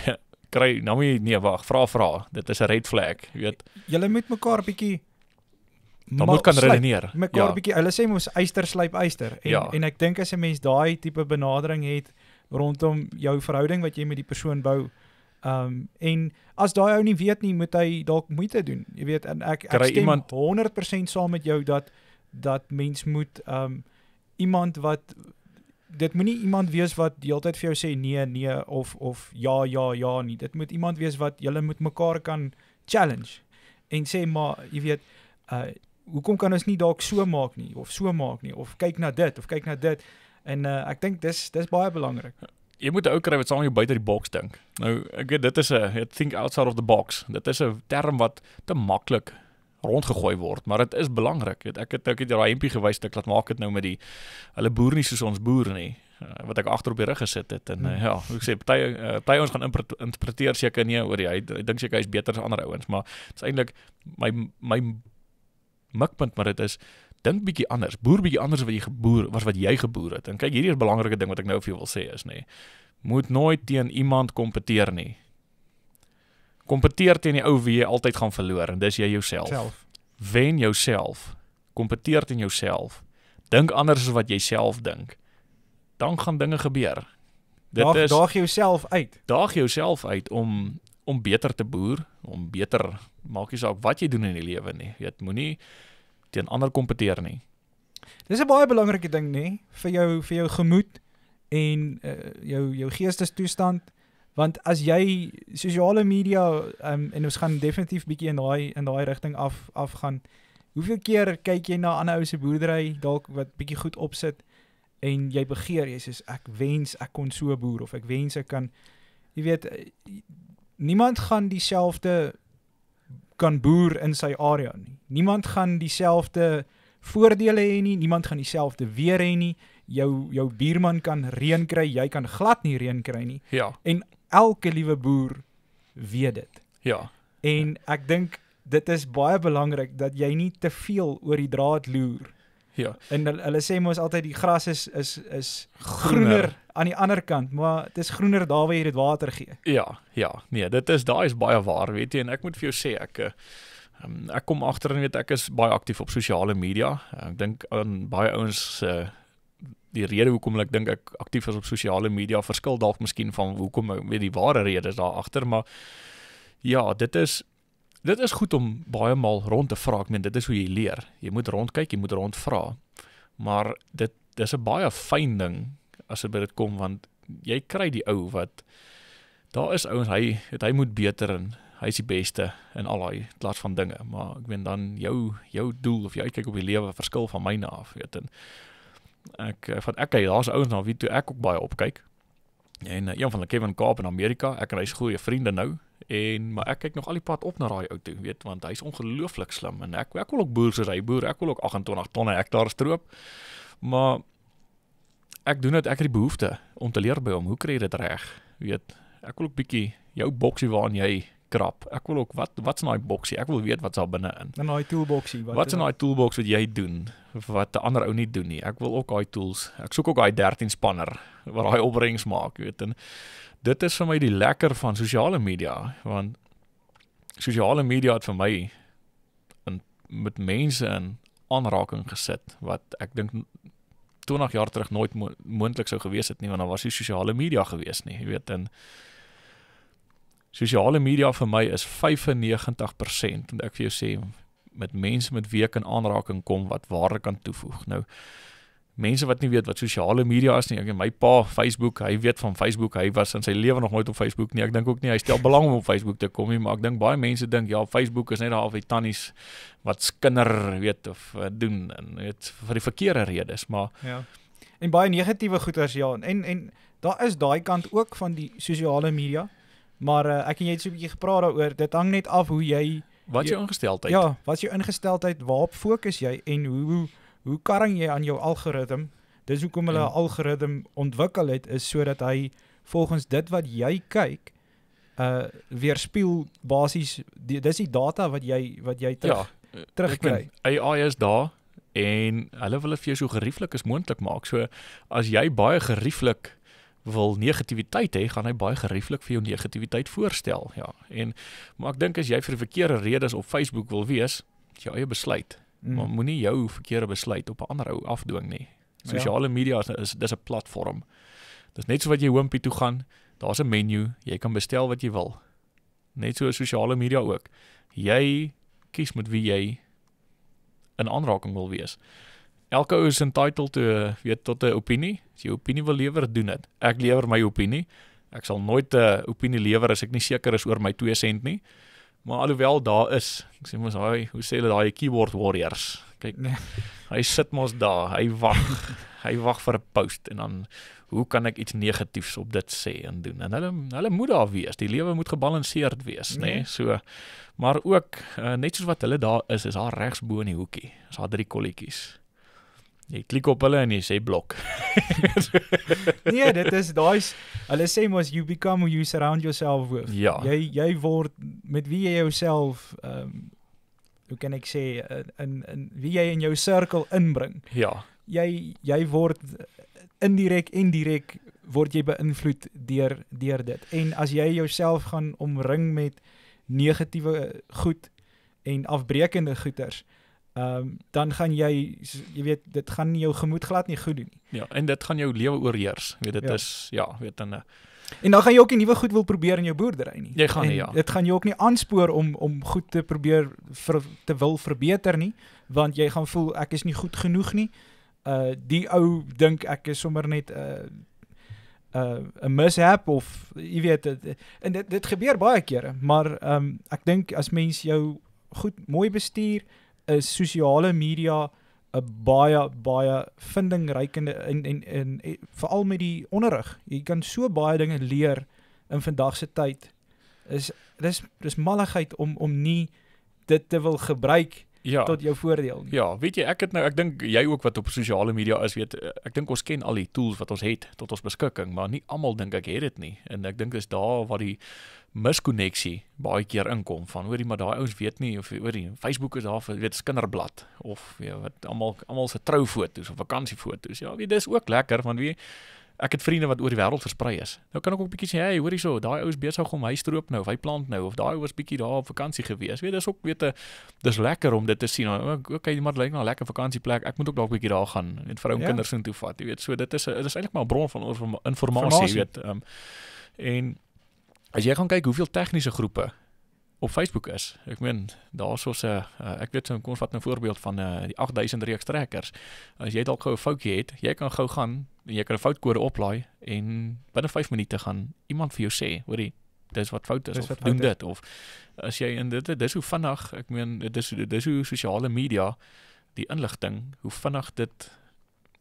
kry, nou moet jy nee wag, vra. Dit is 'n red flag, jy weet. Julle moet mekaar bietjie Dan moet kan redeneer. Mekaar bietjie, hulle sê mos yster slyp yster en ek dink as 'n mens daai tipe benadering het rondom jou verhouding wat jy met die persoon bou, en as daai ou nie weet nie, moet hy dalk moeite doen. Jy weet, en ek stem 100% saam met jou dat mens moet iemand wat dit moenie iemand wees wat die hele tyd vir jou sê nee of ja nie. Dit moet iemand wees wat julle moet mekaar kan challenge en sê maar jy weet hoekom kan ons nie dalk so maak nie of kyk na dit en ek dink dis baie belangrik. Jy moet 'n ou kry wat saam met jou buite die boks dink. Nou ek weet dit is 'n think outside of the box. Dit is 'n term wat te maklik rondgegooi word, maar dit is belangrik. Ek het daai hempie gewys dat laat maak dit nou met hulle boer nie soos ons boer nie. Wat ek agter op die rug gesit het en ek sê party ons gaan interpreteer seker nie oor hy dink seker hy's beter as ander ouens, maar dit is eintlik my mikpunt, maar dit is dink bietjie anders. Boer bietjie anders wat jy geboer het. En kyk, hierdie is 'n belangrike ding wat ek nou vir jou wil sê is moet nooit teen iemand kompeteer nie. Kompeteer teen die ou wie jy altyd gaan verloor en dis jy jouself. Wen jouself. Kompeteer teen jouself. Dink anders as wat jy self dink. Dan gaan dinge gebeur. Daag jouself uit. Daag jouself uit om beter te boer, om beter maak nie saak wat jy doen in die lewe nie. Jy moenie teen ander kompeteer nie. Dis 'n baie belangrike ding nê, vir jou gemoed en jou geestestoestand. Want as jy sosiale media en ons gaan definitief bietjie in daai rigting afgaan. Hoeveel keer kyk jy na ander ou se boerdery dalk wat bietjie goed opsit en jy begeer, jy sê ek wens ek kon so boer of ek wens ek kan, jy weet, niemand gaan dieselfde kan boer in sy area nie. Niemand gaan dieselfde voordele hê nie, niemand gaan dieselfde weer hê nie. Jou buurman kan reën kry, jy kan glad nie reën kry nie. Ja. En elke liewe boer weet dit. Ja. En ek dink dit is baie belangrik dat jy nie te veel oor die draad loer. Ja. En hulle sê mos altyd die gras is groener aan die ander kant, maar dit is groener daar waar jy dit water gee. Ja, nee, daai is baie waar, weet jy, en ek moet vir jou sê ek kom agter en weet ek is baie aktief op sosiale media. Ek dink aan baie ouens die rede hoekom ek dink ek aktief is op sosiale media verskil dalk miskien van hoekom weet die ware rede is daar agter, maar ja, dit is goed om baie maal rond te vra. Ek meen dit is hoe jy leer. Jy moet rondkyk, jy moet rondvra. Maar dit is 'n baie fyn ding as dit by dit kom, want jy kry die ou wat daar is ouens, hy moet beter en hy is die beste in al daai klas van dinge, maar ek meen dan jou doel of jy uitkyk op die lewe verskil van myne af, weet en daar's ouens na wie toe ek ook baie opkyk. En een van hulle Kevin Kaap in Amerika, ek en hy is goeie vriende nou, maar ek kyk nog al die pad op na daai ou toe, weet, want hy's ongelooflik slim en ek wil ook boer soos hy boer, ek wil ook 28 tonne hektaar stroop, maar ek doen dit, ek het die behoefte om te leer by hom, hoe kry jy dit reg, weet, ek wil ook bietjie jou boksie waarin jy krap, ek wil ook, wat's in daai boksie, ek wil weet wat's daar binne in. In daai toolboxie. Wat's in daai toolbox wat jy doen, wat 'n ander ou nie doen nie, ek wil ook daai tools, ek soek ook daai 13 spanner, wat daai opbrengs maak, weet, en dit is vir my die lekker van sosiale media, want sosiale media het vir my met mense in aanraking gesit wat ek dink 20 jaar terug nooit moontlik sou gewees het nie, want dan was die sosiale media gewees nie, jy weet, en sosiale media vir my is 95%, en ek vir jou sê, met mense met wie ek in aanraking kom, wat waarde kan toevoeg. Nou, mense wat nie weet wat sosiale media is nie, my pa, Facebook, hy weet van Facebook, hy was in sy lewe nog nooit op Facebook nie, ek dink ook nie, hy stel belang om op Facebook te kom nie, maar ek dink baie mense dink, ja, Facebook is net daar of die tannies wat skinder, weet, of doen, en weet, vir die verkeerde redes, maar Ja. En baie negatiewe goeders, ja, en daar is daai kant ook van die sosiale media, maar ek en jy het so 'n bietjie gepraat daaroor, dit hang net af hoe jy wat is jou ingesteldheid? Ja, wat is jou ingesteldheid, waarop fokus jy en hoe karring jy aan jou algoritme? Dis hoekom hulle 'n algoritme ontwikkel het, is sodat hy volgens dit wat jy kyk, weerspieël basies dis die data wat jy terugkry. AI is daar en hulle wil dit vir jou so gerieflik as moontlik maak. So as jy baie gerieflik wil negativiteit hê, gaan hy baie gerieflik vir jou negativiteit voorstel, ja. Maar ek dink as jy vir die verkeerde redes op Facebook wil wees, is jou eie besluit. Maar moenie jou verkeerde besluit op 'n ander ou afdwing nie. Sosiale media dis 'n platform. Dis net so wat jy hoompie toe gaan, daar's 'n menu, jy kan bestel wat jy wil. Net so sosiale media ook. Jy kies met wie jy in aanraking wil wees. Elke ou is entitled tot 'n opinie. As jy opinie wil lewer, doen dit. Ek lewer my opinie. Ek sal nooit 'n opinie lewer as ek nie seker is oor my 2 sent nie. Maar alhoewel daar is, ek sê mos hoe sê hulle daai keyboard warriors. Kyk, hy sit mos daar, hy wag vir 'n post en dan hoe kan ek iets negatiefs op dit sê en doen? En hulle moet daar wees. Die lewe moet gebalanseerd wees, nê? So, maar ook net soos wat hulle daar is daar regs bo in die hoekie. Is daar 3 kolletjies. Jy klik op hulle en jy sê blok. Nee, dit is hulle sê mos you become who you surround yourself with. Ja. Jy word met wie jy jouself hoe kan ek sê in wie jy in jou sirkel inbring. Ja. Jy word indirek word jy beïnvloed deur dit. En as jy jouself gaan omring met negatiewe goed en afbreekende goeters, dan gaan jy weet, dit gaan jou gemoed glad nie goed doen nie. Ja, en dit gaan jou lewe oorheers. Weet dit is weet en dan gaan jy ook nie nuwe goed wil probeer in jou boerdery nie. Jy gaan nie, ja. Dit gaan jou ook nie aanspoor om goed te probeer te wil verbeter nie, want jy gaan voel ek is nie goed genoeg nie. Die ou dink ek is sommer net 'n mishap of jy weet en dit gebeur baie kere, maar ek dink as mens jou goed mooi bestuur, is sosiale media 'n baie vindingrykende en veral met die onderrig. Jy kan so baie dinge leer in vandag se tyd. Dis malligheid om nie dit te wil gebruik tot jou voordeel nie. Ja, weet jy, ek dink jy ook wat op sosiale media is, weet, ek dink ons ken al die tools wat ons het tot ons beskikking, maar nie almal dink ek het dit nie. En ek dink dis daar waar die miskonneksie baie keer inkom van hoorie maar daai ouens weet nie of hoorie Facebook is daar vir skinderblad of wat almal se troufoto's of vakansiefoto's. Ja, weet dis ook lekker want ek het vriende wat oor die wêreld versprei is. Nou kan ek ook bietjie sê, hey, hoorie so, daai ou is besig om hy stroop nou of hy plant nou of daai ou was bietjie daar op vakansie gewees. Weet dis ook dis lekker om dit te sien. Okay, maar lyk na 'n lekker vakansieplek. Ek moet ook dalk bietjie daar gaan en vrou en kinders toe vat. Jy weet, so dit is eintlik maar 'n bron van inligting, weet. En as jy gaan kyk hoeveel tegniese groepe op Facebook is, ek meen, daar is soos ek weet so, kom ons vat 'n voorbeeld van die 8000 reeks trekkers. As jy dalk gou 'n foutjie het, jy kan gou gaan en jy kan 'n foutkode oplaai en binne 5 minute gaan iemand vir jou sê, hoorie, dis wat fout is of doen dit of as jy in dit dis hoe vinnig, ek meen, dis hoe sosiale media die inligting, hoe vinnig dit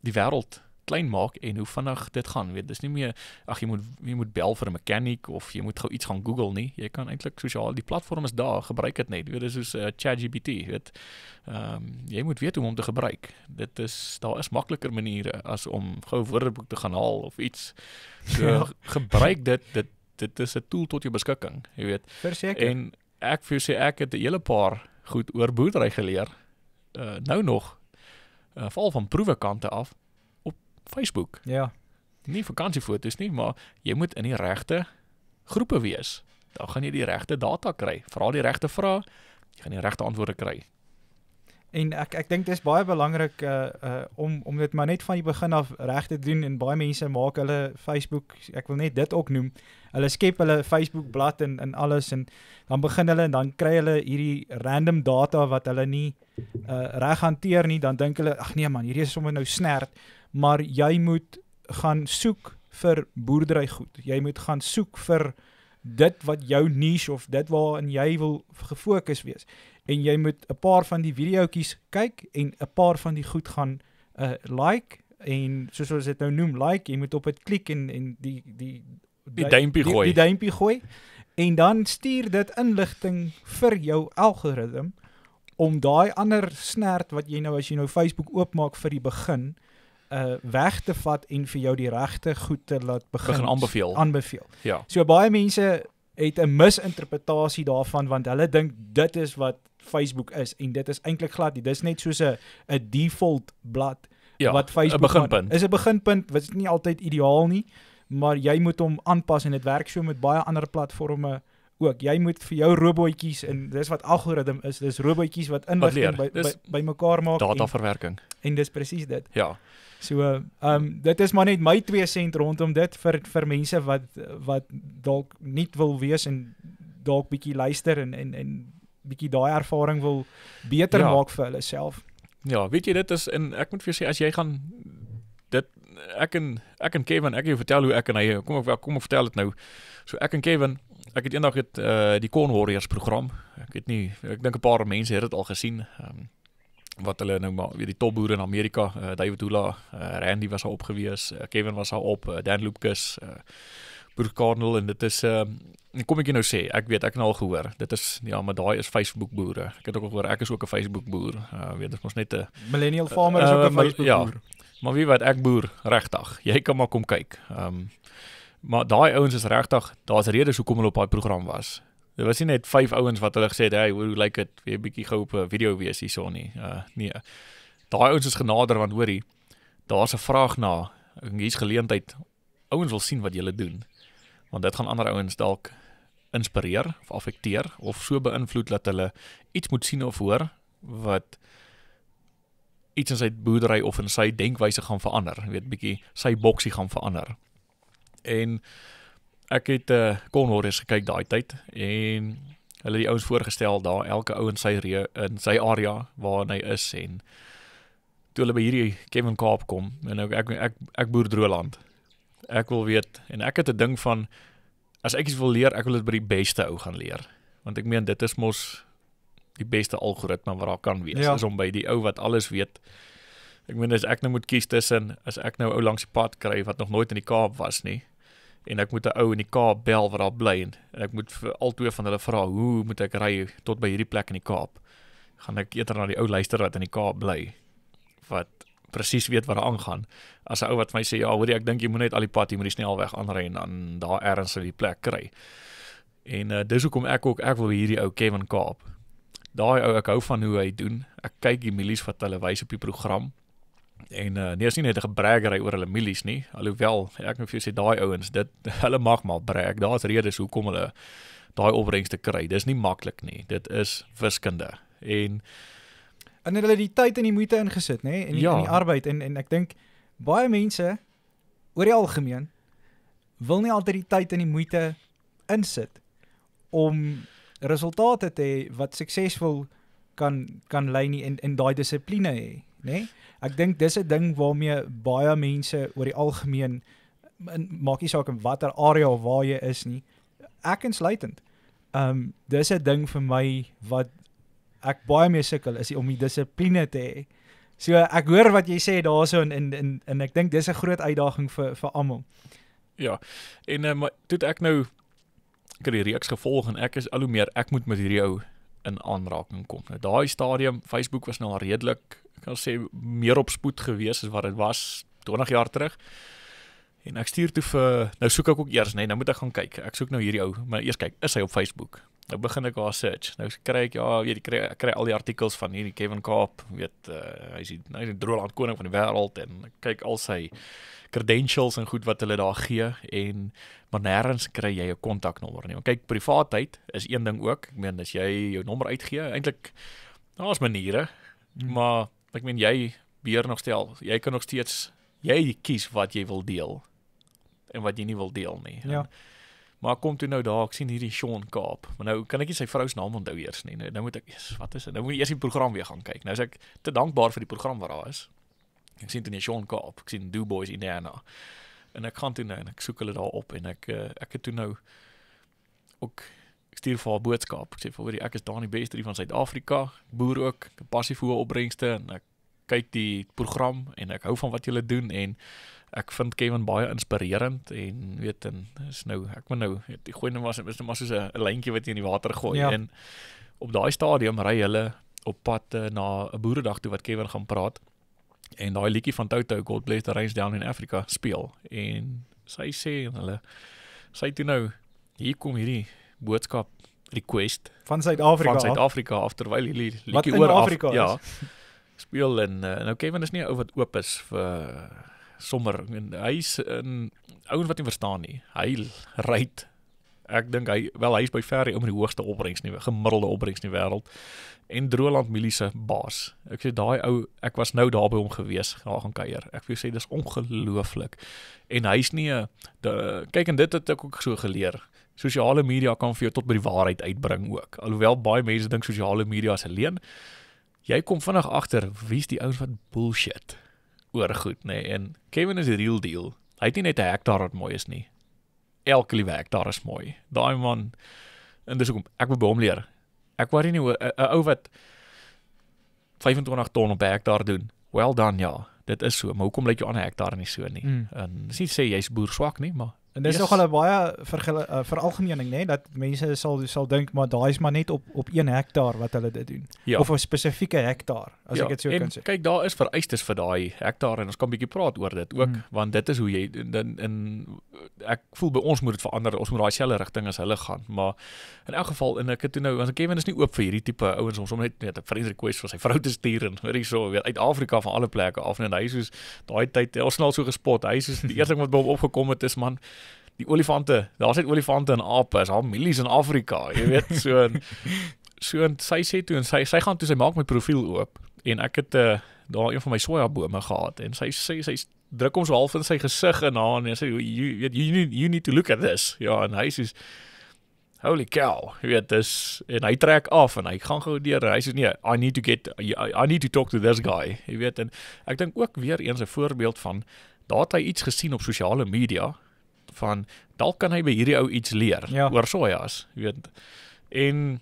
die wêreld klein maak en hoe vinnig dit gaan, weet, dis nie meer jy moet bel vir 'n mechanic of jy moet gou iets gaan Google nie, jy kan eintlik sosiaal, die platform is daar, gebruik dit net, weet, dis soos ChatGPT, weet, jy moet weet hoe om te gebruik, daar is makliker maniere as om gou 'n woordeboek te gaan haal of iets, so gebruik dit is 'n tool tot jou beskikking, jy weet, verseker, en ek vir jou sê, ek het 'n hele paar goed oor boerdery geleer, nou nog, val van proewekante af, Facebook. Ja. Nie vakansiefoto's nie, maar jy moet in die regte groepe wees. dan gaan jy die regte data kry. Vra die regte vrae, jy gaan die regte antwoorde kry. En ek dink dis baie belangrik om dit maar net van die begin af reg te doen en baie mense maak hulle Facebook, ek wil net dit ook noem, hulle skep hulle Facebook blad en alles en dan begin hulle en dan kry hulle hierdie random data wat hulle nie reg hanteer nie, dan dink hulle, ag nee man, hierdie is sommer nou snert, maar jy moet gaan soek vir boerderygoed. Jy moet gaan soek vir dit wat jou niche of dit waarin jy wil gefokus wees. En jy moet 'n paar van die videoetjies kyk en 'n paar van die goed gaan like en soos ons dit nou noem, like, jy moet op dit klik en die duimpie gooi. Die duimpie gooi en dan stuur dit inligting vir jou algoritme om daai ander snert wat jy nou as jy nou Facebook oopmaak vir die begin weg te vat en vir jou die regte goed te laat begin aanbeveel. Ja. So baie mense het 'n misinterpretasie daarvan want hulle dink dit is wat Facebook is en dit is eintlik glad nie. Dis net soos 'n default blad wat Facebook 'n beginpunt. Is 'n beginpunt wat nie altyd ideaal nie, maar jy moet hom aanpas en dit werk so met baie ander platforme ook. Jy moet vir jou robotjies en dis wat algoritme is, dis robotjies wat inligting by mekaar maak dataverwerking. En dis presies dit. Ja. So dit is maar net my 2 sent rondom dit vir mense wat dalk nie wil wees en dalk bietjie luister en bietjie daai ervaring wil beter maak vir hulle self. Ja, weet jy dit is en ek moet vir jou sê as jy gaan dit ek en Kevin, ek het jou vertel hoe ek en hy kom ek vertel dit nou. So ek en Kevin, ek het eendag die Corn Warriors program. Ek dink 'n paar mense het dit al gesien. Wat hulle nou maar weer die topboere in Amerika, David Hula, Randy was daar op gewees, Kevin was daar op, Dan Lucas, Bruce Cardinal en dit is kom ek jou nou sê, ek weet ek het al gehoor. Dit is maar daai is Facebook boere. Ek het ook al gehoor ek is ook 'n Facebook boer. Weet dit mos net 'n millennial farmer is ook 'n Facebook boer. Maar wie weet ek boer regtig. Jy kan maar kom kyk. Maar daai ouens is regtig, daar's redes hoekom hulle op daai program was. Dit was nie net 5 ouens wat hulle gesê het, hey, hoe lyk dit? Weer 'n bietjie gou op 'n video wees hierso nie. Nee. Daai ouens is genader want hoorie, daar's 'n vraag na. Hier's geleentheid. Ouens wil sien wat julle doen. Want dit gaan ander ouens dalk inspireer of affekteer of so beïnvloed dat hulle iets moet sien of hoor wat iets in sy boerdery of in sy denkwyse gaan verander. Jy weet, bietjie sy boksie gaan verander. En ek het Corn Warriors gekyk daai tyd en hulle die ouens voorgestel daar, elke ou in sy area waarin hy is en toe hulle by hierdie Kevin Kaap kom en ek boer Droeland. Ek wil weet en ek het 'n ding van as ek iets wil leer, ek wil dit by die beste ou gaan leer. Want ek meen dit is mos die beste algoritme wat daar kan wees, is om by die ou wat alles weet. Ek meen as ek nou moet kies tussen as ek nou ou langs die pad kry wat nog nooit in die Kaap was nie en ek moet 'n ou in die Kaap bel wat daar bly en ek moet vir albei van hulle vra hoe moet ek ry tot by hierdie plek in die Kaap? Gaan ek eerder na die ou luister wat in die Kaap bly wat presies weet wat daar aangaan. As 'n ou wat vir my sê ja, hoorie ek dink jy moet net al die pad, jy moet die snelweg aanry en dan daar ergens in die plek kry. En dis hoekom ek wil hierdie ou Kevin Kaap. Daai ou ek hou van hoe hy doen. Ek kyk die milies wat hulle wys op die program. En nee, is nie net 'n gebraggery oor hulle milies nie. Alhoewel ek moet vir jou sê daai ouens hulle mag maar brag. Daar's redes hoekom hulle daai opbrengs te kry. Dis nie maklik nie. Dit is wiskunde. En hulle die tyd en die moeite ingesit, nê? En die arbeid en ek dink baie mense oor die algemeen wil nie altyd die tyd en die moeite insit om resultate te hê wat suksesvol kan lei nie en daai dissipline hê, nê? Ek dink dis 'n ding waarmee baie mense oor die algemeen maak nie saak in watter area of waar jy is nie. Ek insluitend. Dis 'n ding vir my wat ek baie mee sukkel is om die dissipline te hê. So ek hoor wat jy sê daarso en ek dink dis 'n groot uitdaging vir almal. Ja. En maar toe ek nou die reeks gevolg en ek is al hoe meer ek moet met hierdie ou in aanraking kom. Nou daai stadium Facebook was nou al redelik, ek kan sê meer op spoed gewees as wat dit was 20 jaar terug. En ek stuur toe vir nou soek ek ook eers, nee, nou moet ek gaan kyk. Ek soek nou hierdie ou, maar eers kyk, is hy op Facebook? nou begin ek haar search. Nou kry ek ek kry al die artikels van hierdie Kevin Kaap, weet hy is die Droëland koning van die wêreld en ek kyk al sy credentials en goed wat hulle daar gee en maar nêrens kry jy 'n kontaknommer nie. Want kyk, privaatheid is een ding ook. Ek meen as jy jou nommer uitgee, eintlik daar's maniere, maar ek meen jy beheer nog stel, jy kan nog steeds jy kies wat jy wil deel en wat jy nie wil deel nie. Ja. Maar kom toe nou daar, ek sien hierdie Sean Kaap. Maar nou kan ek nie sy vrou se naam onthou eers nie. Nou moet ek, wat is dit? Nou moet ek eers die program weer gaan kyk. Nou is ek te dankbaar vir die program wat daar is. Ek sien toe nie Sean Kaap, ek sien Du Bois Indiana. En ek gaan toe nou en ek soek hulle daar op en ek het toe nou ook ek stuur vir haar boodskap. Ek sê vir ek is daar in die beste van Suid-Afrika, boer ook, ek het passie vir opbrengste en ek kyk die program en ek hou van wat julle doen en ek vind Kevin baie inspirerend en weet en is nou ek moet nou die gooi nou maar soos 'n lyntjie wat jy in die water gooi en op daai stadium ry hulle op pad na 'n boeredag toe wat Kevin gaan praat en daai liedjie van Toto God Bless the Rains Down in Africa speel en sy sê en hulle sy toe nou hier kom hierdie boodskap request van Suid-Afrika af terwyl hierdie wat liedjie in oor Afrika af is. Speel en nou Kevin is nie 'n ou wat oop is vir sommer en hy's 'n ou wat nie verstaan nie. Hy ry. Ek dink hy is by ver om die hoogste opbrengs nie, gemiddelde opbrengs in die wêreld en Droëland Milie se baas. Ek sê daai ou, ek was nou daar by hom gewees, gaan kuier. Ek wil sê dis ongelooflik. En hy's nie kyk en dit het ek ook so geleer. Sosiale media kan vir jou tot by die waarheid uitbring ook. Alhoewel baie mense dink sosiale media is 'n leuen. Jy kom vinnig agter wie's die ouens wat bullshit oor goed, nê. En Kevin is die real deal. Hy het nie net 'n hektaar wat mooi is nie. Elke liewe hektaar is mooi. Daai man en dis hoekom ek moet by hom leer. Ek worry nie oor 'n ou wat 25 ton op 'n hektaar doen. Well done, ja. Dit is so, maar hoekom lyk jou ander hektaar nie so nie? En dis nie sê jy's boer swak nie, maar en dis nogal 'n baie veralgemening, nê, dat mense sal dink maar daai is maar net op 1 hektaar wat hulle dit doen. Ja. Of 'n spesifieke hektaar, as ek dit so kan sê. Kyk, daar is vereistes vir daai hektaar en ons kan 'n bietjie praat oor dit ook, want dit is hoe jy en ek voel by ons moet dit verander. Ons moet daai selfde rigting as hulle gaan, maar in elk geval en ek het toe nou, want Kevin is nie oop vir hierdie tipe ouens om net 'n friend request vir sy vrou te stuur en hoorie so weet uit Afrika van alle plekke af en hy soos daai tyd ons snel so gespot. Hy soos die eerste ding wat by hom opgekom het is man die olifante, daar's net olifante en ape, is al milies in Afrika, jy weet, so en sy sê toe en sy gaan toe sy maak my profiel oop en ek het daar een van my sojabome gehad en sy druk hom so half in sy gesig en aan en sy you need to look at this. Ja, en hy sê holy cow, jy weet dis en hy trek af en hy gaan gou deur en hy sê nee, I need to talk to this guy. Jy weet en ek dink ook weer eens 'n voorbeeld van daar het hy iets gesien op sosiale media van dalk kan hy by hierdie ou iets leer oor sojas, jy weet. En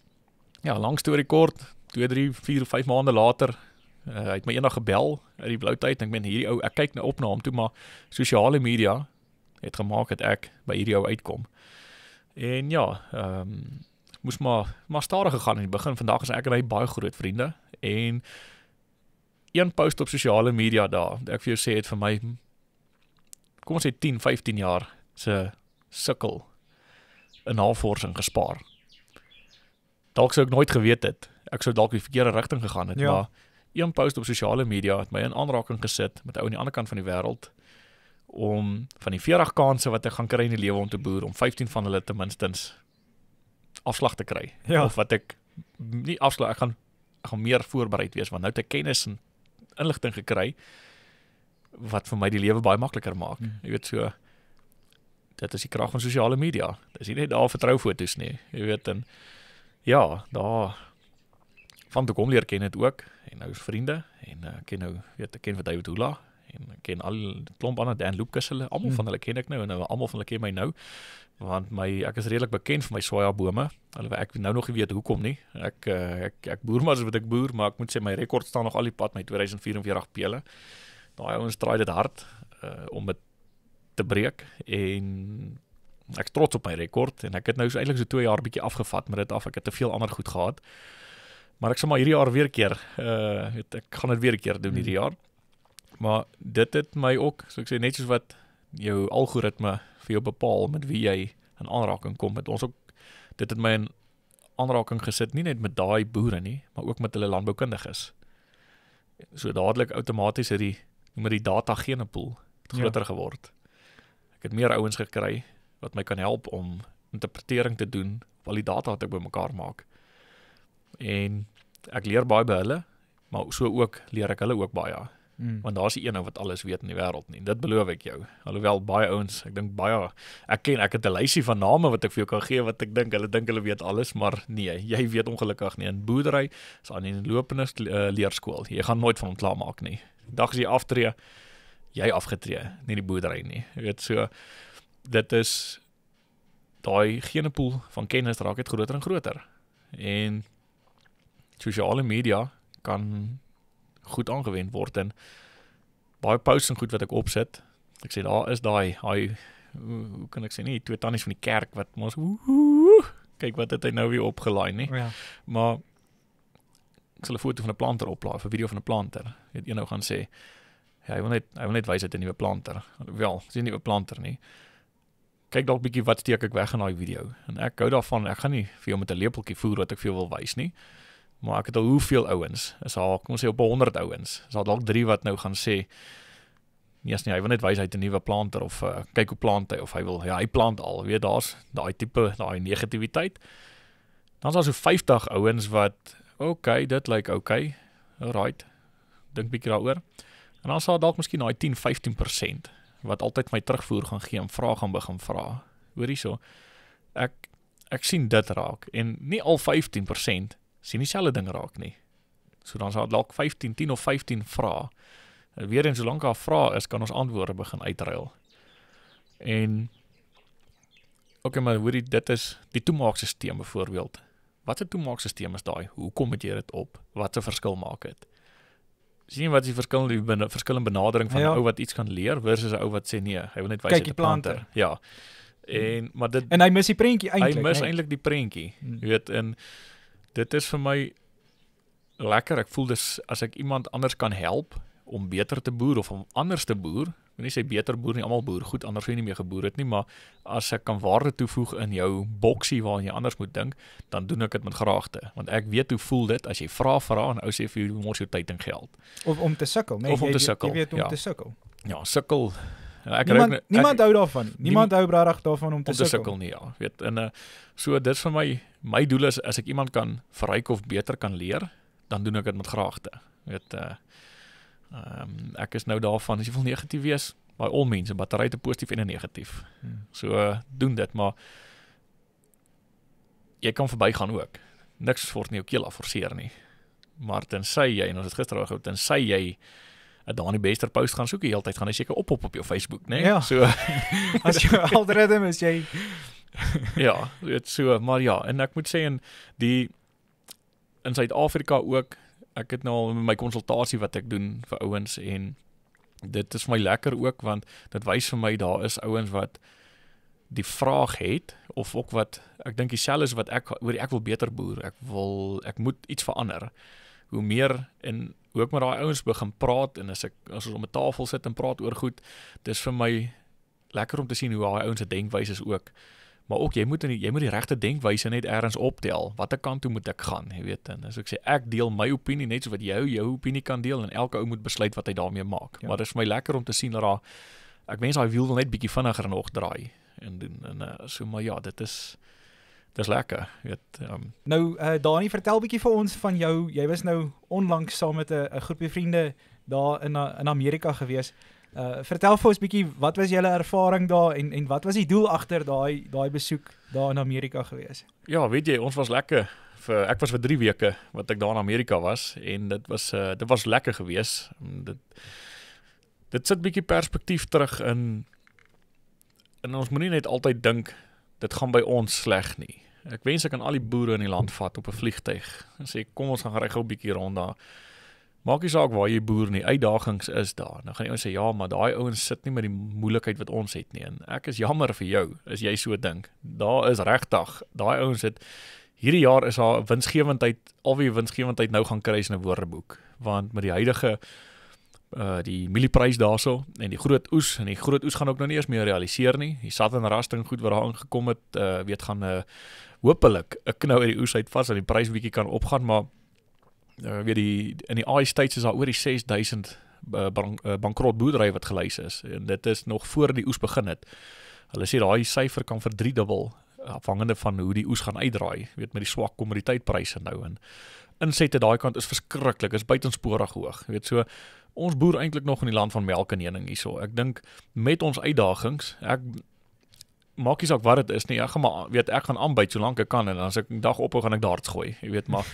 ja, lang storie kort, 2, 3, 4, 5 maande later, hy het my eendag gebel uit die blou tyd en ek meen hierdie ou, ek kyk nou op na hom toe, maar sosiale media het gemaak dat ek by hierdie ou uitkom. En ja, moes maar stadig gegaan in die begin. Vandag is ek en hy baie groot vriende en een post op sosiale media daar, ek vir jou sê het vir my kom ons sê 10, 15 jaar se sukkel in navorsing gespaar. Dalk sou ek nooit geweet het. Ek sou dalk die verkeerde rigting gegaan het, maar een post op sosiale media het my in aanraking gesit met 'n ou aan die ander kant van die wêreld om van die 40 kansse wat ek gaan kry in die lewe om te boer, om 15 van hulle ten minstens afslag te kry. Of wat ek nie afslag, ek gaan meer voorbereid wees want nou het ek kennis en inligting gekry wat vir my die lewe baie makliker maak. Jy weet so dit is die krag van sosiale media. Dis nie net daar vertroufoto's nie. Jy weet en ja, daar van toe kom leer ken het ook en nou is vriende en ek ken nou weet ek ken vir David Hula en ek ken al klomp ander Dan Lucas hulle, almal van hulle ken ek nou en almal van hulle ken my nou want ek is redelik bekend vir my sojabome. Alhoewel ek nou nog nie weet hoekom nie. Ek boer maar soos wat ek boer, maar ek moet sê my rekord staan nog al die pad my 2044 pele. Daai ouens draai dit hard om dit te breek en ek is trots op my rekord en ek het nou eintlik so 2 jaar bietjie afgevat met dit af. Ek het te veel ander goed gehad. Maar ek sal maar hierdie jaar weer 'n keer ek gaan dit weer 'n keer doen hierdie jaar. Maar dit het my ook, so ek sê net soos wat jou algoritme vir jou bepaal met wie jy in aanraking kom met ons ook dit het my in aanraking gesit, nie net met daai boere nie, maar ook met hulle landboukundiges. So dadelik outomaties het die data genepool groter geword. Ek het meer ouens gekry wat my kan help om interpretering te doen op al die data wat ek bymekaar maak. En ek leer baie by hulle, maar so ook leer ek hulle ook baie. Want daar is die een wat alles weet in die wêreld nie. Dit beloof ek jou. Alhoewel baie ouens, ek dink baie, ek het 'n lysie van name wat ek vir jou kan gee wat ek dink hulle weet alles, maar nee, jy weet ongelukkig nie. In boerdery is aan die lopende leerskool. Jy gaan nooit van hom klaarmaak nie. Die dag as jy aftree, jy afgetree, nie die boerdery nie. Jy weet so, dit is daai genepool van kennis raak net groter en groter. En sosiale media kan goed aangewend word en baie posts en goed wat ek opsit. Ek sê daar is hoe kan ek sê nie, 2 tannies van die kerk wat ons kyk wat het hy nou weer opgelaai nie. Ja. Maar ek sal 'n foto van 'n planter oplaai, 'n video van 'n planter. Het een nou gaan sê, ja, hy wil net wys dit 'n nuwe planter. Wel, dis nie 'n nuwe planter nie. Kyk dalk bietjie wat steek ek weg in daai video. En ek hou daarvan, ek gaan nie vir jou met 'n lepeltjie voer wat ek vir jou wil wys nie. Maar ek het al hoeveel ouens, is daar, kom ons sê op 100 ouens, is daar dalk 3 wat nou gaan sê, nee, hy wil net wys hy het 'n nuwe planter, of kyk hoe plant hy, of hy plant al, weet daar's daai tipe, daai negativiteit. Dan is daar so 50 ouens wat, dit lyk alright, dink bietjie daaroor. En dan sal dalk miskien daai 10-15% wat altyd my terugvoer gaan gee en gaan begin vra. Hoor hierso, ek sien dit raak, en nie al 15% sien dieselfde ding raak nie. So dan sal dalk 10 of 15 vra. Weer eens, solank daar vra is, kan ons antwoorde begin uitruil. En maar hoorie, dit is die toemaakstelsel byvoorbeeld. Wat 'n toemaakstelsel is daai? Hoekom het jy dit op? Wat 'n verskil maak dit? Sien jy wat die verskillende benadering van 'n ou wat iets kan leer versus 'n ou wat sê nee, hy wil net wys Kyk die planter. Ja. En hy mis die prentjie eintlik. Hy mis eintlik die prentjie. Jy weet, en dit is vir my lekker. Ek voel dis as ek iemand anders kan help om beter te boer of om anders te boer. Ek wil nie sê beter boer nie, almal boer goed, anders sou jy nie meer geboer het nie, maar as ek kan waarde toevoeg in jou boksie waarin jy anders moet dink, dan doen ek dit met graagte. Want ek weet hoe voel dit as jy vra en ou sê vir jou mors jou tyd en geld. Of om te sukkel, nee, of om te sukkel. Jy weet om te sukkel. Ja, sukkel. Niemand hou daarvan. Niemand hou regtig daarvan om te sukkel nie, ja. Weet, en so dit vir my doel is as ek iemand kan verryk of beter kan leer, dan doen ek dit met graagte. Weet, ek is nou daarvan, as jy wil negatief wees, by al mense, battery te positief en 'n negatief. So doen dit, maar jy kan verbygaan ook. Niks word nie jou keel afforceer nie. Maar tensy jy, en ons het gister al gehou, tensy jy daar die beste post gaan soek, die hele tyd gaan hy seker op jou Facebook, né? Ja. So as jou algoritme is jy ja, weet so, maar ja, en ek moet sê in Suid-Afrika ook, ek het nou al my konsultasie wat ek doen vir ouens, en dit is vir my lekker ook, want dit wys vir my daar is ouens wat die vraag het, of ook wat, ek dink dieselfde is wat ek wil beter boer, ek moet iets verander. Hoe meer, en hoe ek met daai ouens begin praat, en as ons om 'n tafel sit en praat oor goed, dis vir my lekker om te sien hoe daai ouens se denkwyse is ook. Maar ook, jy moet die regte denkwyse net ergens optel. Watter kant toe moet ek gaan, jy weet. En as ek sê, ek deel my opinie net so wat jy jou opinie kan deel, en elke ou moet besluit wat hy daarmee maak. Ja. Maar dit is vir my lekker om te sien dat ek wens daai wiel wil net bietjie vinniger nog draai en doen. En so, maar ja, dit is lekker, weet. Nou, Dani, vertel bietjie vir ons van jou. Jy was nou onlangs saam met 'n groepie vriende daar in Amerika gewees. Vertel vir ons bietjie, wat was julle ervaring daar en wat was die doel agter daai besoek daar in Amerika gewees? Ja, weet jy, ons was lekker. Ek was vir 3 weke wat ek daar in Amerika was, en dit was lekker gewees. Dit sit bietjie perspektief terug in ons moenie net altyd dink dit gaan by ons sleg nie. Ek wens ek kan al die boere in die land vat op 'n vliegtyg en sê kom ons gaan ry gou 'n bietjie rond daar. Maak nie saak waar jy boer nie, uitdagings is daar. Dan gaan jy sê ja, maar daai ouens sit nie met die moeilikheid wat ons het nie. En ek is jammer vir jou as jy so dink. Daar is regtig, daai ouens het hierdie jaar is haar winsgewendheid nou gaan kry in 'n woordeboek, want met die huidige die mielieprys daarso en die groot oes gaan ook nou nie eens meer realiseer nie. Die Southern Rusting goed wat daar aangekom het, gaan hopelik 'n knou uit die oes uit vas dat die prys bietjie kan opgaan, maar weet in die AI States is daar oor die 6000 bankrot boerdery wat gelys is, en dit is nog voor die oes begin het. Hulle sê daai syfer kan verdriedubbel afhangende van hoe die oes gaan uitdraai, weet met die swak kommoditeitpryse nou, en insette daai kant is verskriklik, is buitensporig hoog, weet so, ons boer eintlik nog in die land van melk en heuning hierso. Ek dink met ons uitdagings, ek maak nie saak wat dit is nie, ek gaan aanbyt solank ek kan, en as ek 'n dag ophou gaan ek darts gooi, jy weet, maar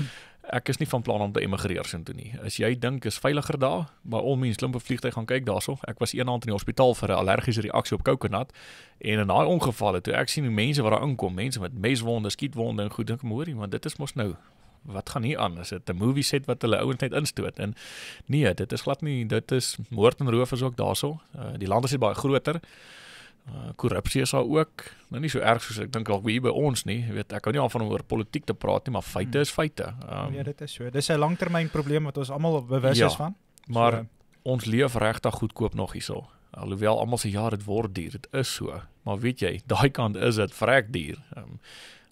ek is nie van plan om te emigreer sin toe nie. As jy dink is veiliger daar, by all means klim 'n vliegtuig gaan kyk daarso. Ek was eendag in die hospitaal vir 'n allergiese reaksie op coconut, en in daai ongevalle toe ek sien die mense wat daar inkom, mense met meswonde, skietwonde en goed, dink ek, hoorie, want dit is mos nou wat gaan hier aan? Is dit 'n movie set wat hulle ouens net instoot? En nee, dit is glad nie, dit is moord en roof is ook daarso. Die land is baie groter. Korrupsie is daar ook, nou nie so erg soos ek dink dalk hier by ons nie, weet ek hou nie al van oor politiek te praat nie, maar feite is feite. Ja, dit is so. Dis 'n langtermyn probleem wat ons almal bewus is van. Maar so, ons leef regtig goedkoop nog hierso. Alhoewel almal sê ja, dit word duur, dit is so. Maar weet jy, daai kant is dit vrek duur.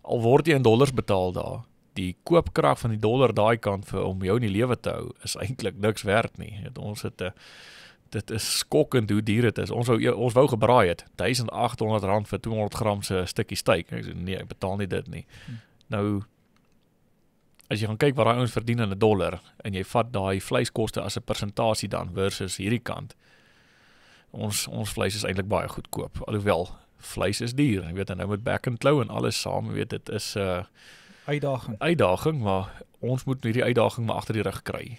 Al word jy in dollars betaal daar, die koopkrag van die dollar daai kant vir om jou in die lewe te hou is eintlik niks werd nie. Ons het dit is skokkend hoe duur dit is. Ons wou gebraai het, R1800 vir 200 gram se stukkie steak. Ek sê nee, ek betaal nie dit nie. Nou as jy gaan kyk wat daai ouens verdien in 'n dollar en jy vat daai vleiskoste as 'n persentasie dan versus hierdie kant. Ons vleis is eintlik baie goedkoop. Alhoewel vleis is duur. Jy weet, en nou met back and claw en alles saam, jy weet dit is uitdaging, maar ons moet hierdie uitdaging maar agter die rug kry.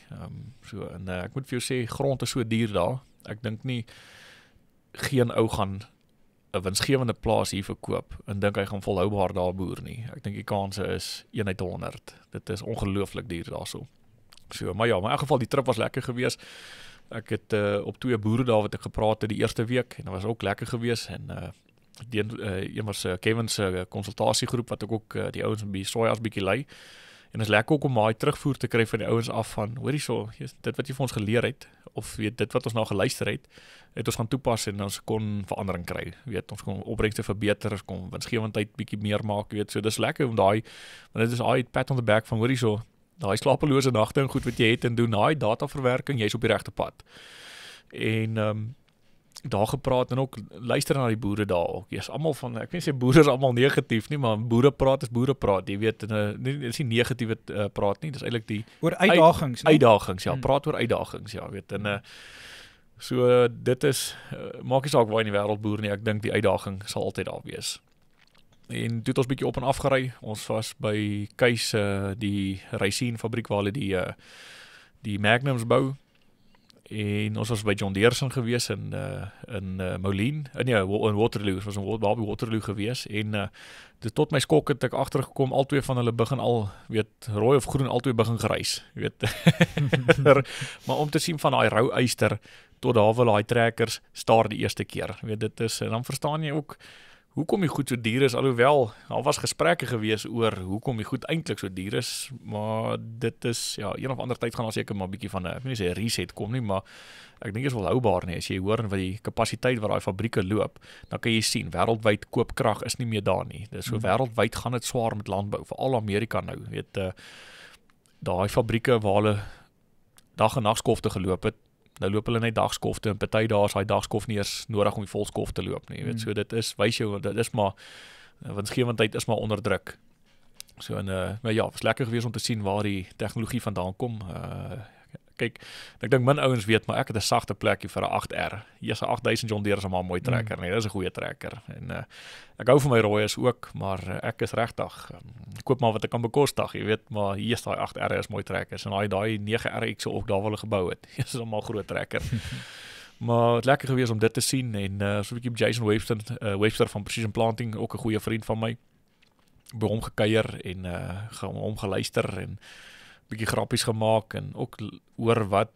So en ek moet vir jou sê, grond is so duur daar. Ek dink nie geen ou gaan 'n winsgewende plaas hier verkoop en dink hy gaan volhoubaar daar boer nie. Ek dink die kanse is 1 uit 100. Dit is ongelooflik duur daarso. So, maar ja, maar in elk geval die trip was lekker gewees. Ek het op 2 boere daar wat ek gepraat het die eerste week en dit was ook lekker gewees en een was Kevin se konsultasiegroep wat ek ook die ouens by sojas bietjie lei. En is lekker ook om daai terugvoer te kry van die ouens af van, hoorie so, dit wat jy vir ons geleer het, of weet, dit wat ons nou geluister het ons gaan toepas en ons kon verandering kry. Weet, ons kon opbrengste verbeter, ons kon winsgewendheid bietjie meer maak, weet, so dis lekker om daai, want dit is daai pat on the back van, hoorie so, daai slapelose nagte en goed wat jy het en doen, daai dataverwerking, jy's op die regte pad. En daar gepraat en ook luister na die boere daar ook. Jy's almal van, ek weet nie sê boere is almal negatief nie, maar boerepraat is boerepraat. Jy weet, dit is nie negatief praat nie, dis eintlik die oor uitdagings, uitdagings, ja, praat oor uitdagings, ja, weet. En so dit is maak nie saak waar in die wêreld boer nie, ek dink die uitdaging sal altyd daar wees. En toe het ons bietjie op en af gery. Ons was by Keis die Racine fabriek waar hulle die Magnums bou. En ons was by John Deere gewees in Moulin, in Waterloo, ons was in Waterloo gewees, en tot my skok het ek agtergekom, al twee van hulle begin rooi of groen, al twee begin gereis, weet. Maar om te sien van daai rou yster, tot daar wil daai trekkers staar die eerste keer, weet, dit is, en dan verstaan jy ook, hoekom die goed so duur is, alhoewel, daar was gesprekke gewees oor hoekom die goed eintlik so duur is, maar dit is, ja, een of ander tyd gaan ons seker maar bietjie van 'n, ek wil nie sê reset kom nie, maar ek dink is wel houbaar nie, as jy hoor wat die kapasiteit wat daai fabrieke loop, dan kan jy sien, wêreldwyd koopkrag is nie meer daar nie, dis so wêreldwyd gaan dit swaar met landbou, veral Amerika nou, weet, daai fabrieke waar hulle dag en nag skofte geloop het, nou loop hulle net dagskofte en party dae is daai dagskof nie eers nodig om die volskof te loop nie, weet, so dit is, wys jou, dit is maar, winsgewendheid is maar onder druk. So en, maar ja, was lekker gewees om te sien waar die tegnologie vandaan kom, kyk, ek dink min ouens weet, maar ek het 'n sagte plekkie vir 'n 8R, hier is 'n 8000 John Deere is maar 'n mooi trekker, nee, dis 'n goeie trekker, en ek hou van my rooies ook, maar ek is regtig, koop maar wat ek kan bekostig, jy weet, maar hier is daai 8R is mooi trekkers, en daai 9RX ook daar wil gebou het, hier is allemaal groot trekker, maar het lekker gewees om dit te sien, en so 'n bietjie Jason Webster van Precision Planting, ook 'n goeie vriend van my, by hom gekeier, en hom geluister, en bietjie grappies gemaak, en ook oor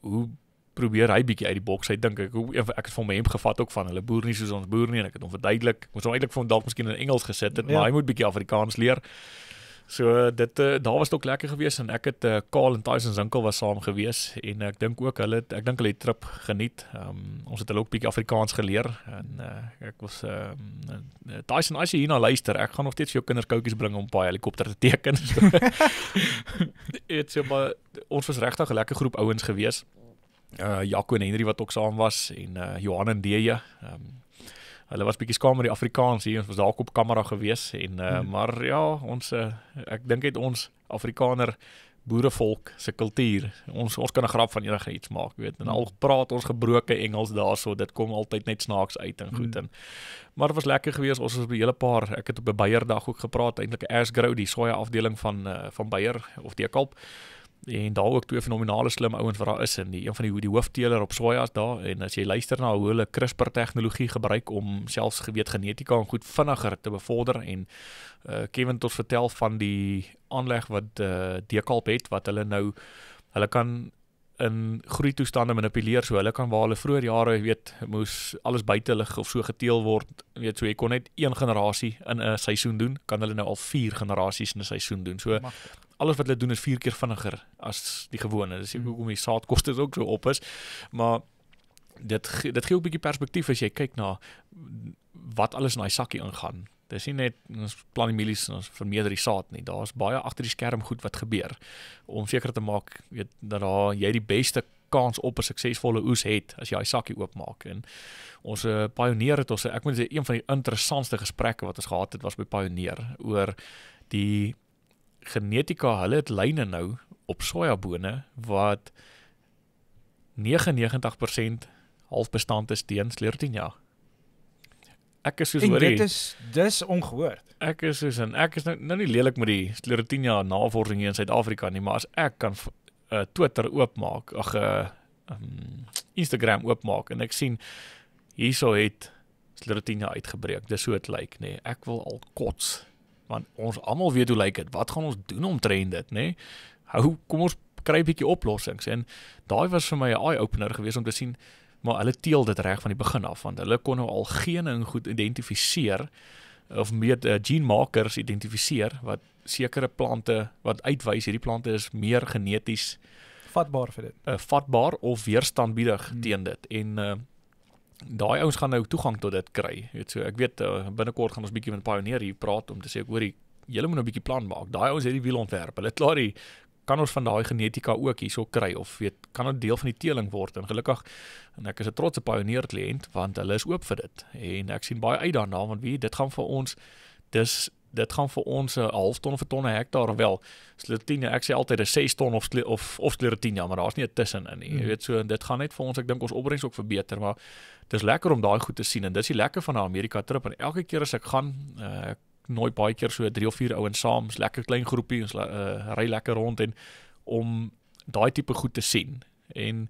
hoe probeer hy bietjie uit die boks, hy dink, ek het van my hemp gevat ook van, hulle boer nie soos ons boer nie, en ek het hom verduidelik, moes hom eintlik van dalk miskien in Engels gesit het, maar hy moet bietjie Afrikaans leer, So dit daar was dit ook lekker geweest en ek het Karl en Tyson Zinkel was saam geweest en ek dink ook hulle die trip geniet. Ons het hulle ook bietjie Afrikaans geleer en ek was Tyson, as jy hierna luister, ek gaan nog steeds vir jou kinders koutjies bring om baie helikopter te teken. Maar ons was regtig 'n lekker groep ouens geweest. Jaco en Henry wat ook saam was en Johan en Deje. Hulle was bietjie skaam met die Afrikaans hier, ons was dalk op kamera gewees en maar ja, ons ek dink het ons Afrikaner boerevolk se kultuur. Ons kan 'n grap van enige iets maak, weet. En al praat ons gebroke Engels daarso, dit kom altyd net snaaks uit en goed en maar dit was lekker geweest. Ons was op 'n hele paar, ek het op 'n Beierdag ook gepraat, eintlik Ashgrove, die soja afdeling van Beier of Dekalb. En daar ook twee fenominale slim ouens wat daar is en een van die hoofteler op soja's daar en as jy luister na hoe hulle CRISPR tegnologie gebruik om selfs genetika en goed vinniger te bevorder en Kevin het ons vertel van die aanleg wat Dekalb het wat hulle kan in groeitoestande manipuleer, so hulle kan waar hulle vroeër jare, weet, moes alles buitelig of so geteel word, weet, so jy kon net 1 generasie in 'n seisoen doen, kan hulle nou al 4 generasies in 'n seisoen doen, so alles wat hulle doen is 4 keer vinniger as die gewone, dis hoekom die saadkoste ook so op is, maar dit gee ook 'n bietjie perspektief as jy kyk na wat alles in daai sakkie ingaan. Dis nie net ons plan die mielies en ons vermeerder die saad nie. Daar's baie agter die skerm goed wat gebeur om seker te maak, weet, dat jy die beste kans op 'n suksesvolle oes het as jy daai sakkie oopmaak. En ons Pioneer het ons, ek moet sê, een van die interessantste gesprekke wat ons gehad het was by Pioneer oor die genetika. Hulle het lyne nou op sojabone wat 99% halfbestand is teen Sclerotinia. Ek is soos en dit is dis ongehoord. Ek is nou nie lelik met die Sclerotinia navorsing hier in Suid-Afrika nie, maar as ek kan Twitter oopmaak, Instagram oopmaak en ek sien hierso het Sclerotinia uitgebreek. Dis so dit lyk, nê. Ek wil al kots. Want ons almal weet hoe lyk dit. Wat gaan ons doen omtrent dit, nê? Kom ons kry 'n bietjie oplossings en daai was vir my 'n eye-opener geweest om te sien. Maar hulle teel dit reg van die begin af, want hulle kon nou al gene en goed identifiseer, of meer genmarkers identifiseer, wat sekere plante, wat uitwys, hierdie plante is meer geneties vatbaar vir dit. Vatbaar of weerstandbiedig teen dit. En daai ouens gaan nou toegang tot dit kry. Weet so, ek weet binnekort gaan ons bietjie met Pioneer hier praat om te sê, ek hoor julle moet nou 'n bietjie plan maak. Daai ouens het die wiel ontwerp. Hulle het klaar kan ons van daai genetika ook hierso kry of weet kan dit deel van die teeling word en gelukkig en ek is 'n trotse Pioneer kliënt want hulle is oop vir dit en ek sien baie uit daarna want dit gaan vir ons dit gaan vir ons 'n half ton of 'n ton 'n hektaar wel Sclerotinia ek sê altyd 'n 6 ton of Sclerotinia maar daar's nie 'n tussenin nie jy weet so dit gaan net vir ons ek dink ons opbrengs ook verbeter maar dis lekker om daai goed te sien en dis die lekker van 'n Amerika trip en elke keer as ek gaan nooit baie keer so 3 of 4 ouens saam, is lekker klein groepie, ons ry lekker rond en om daai tipe goed te sien. En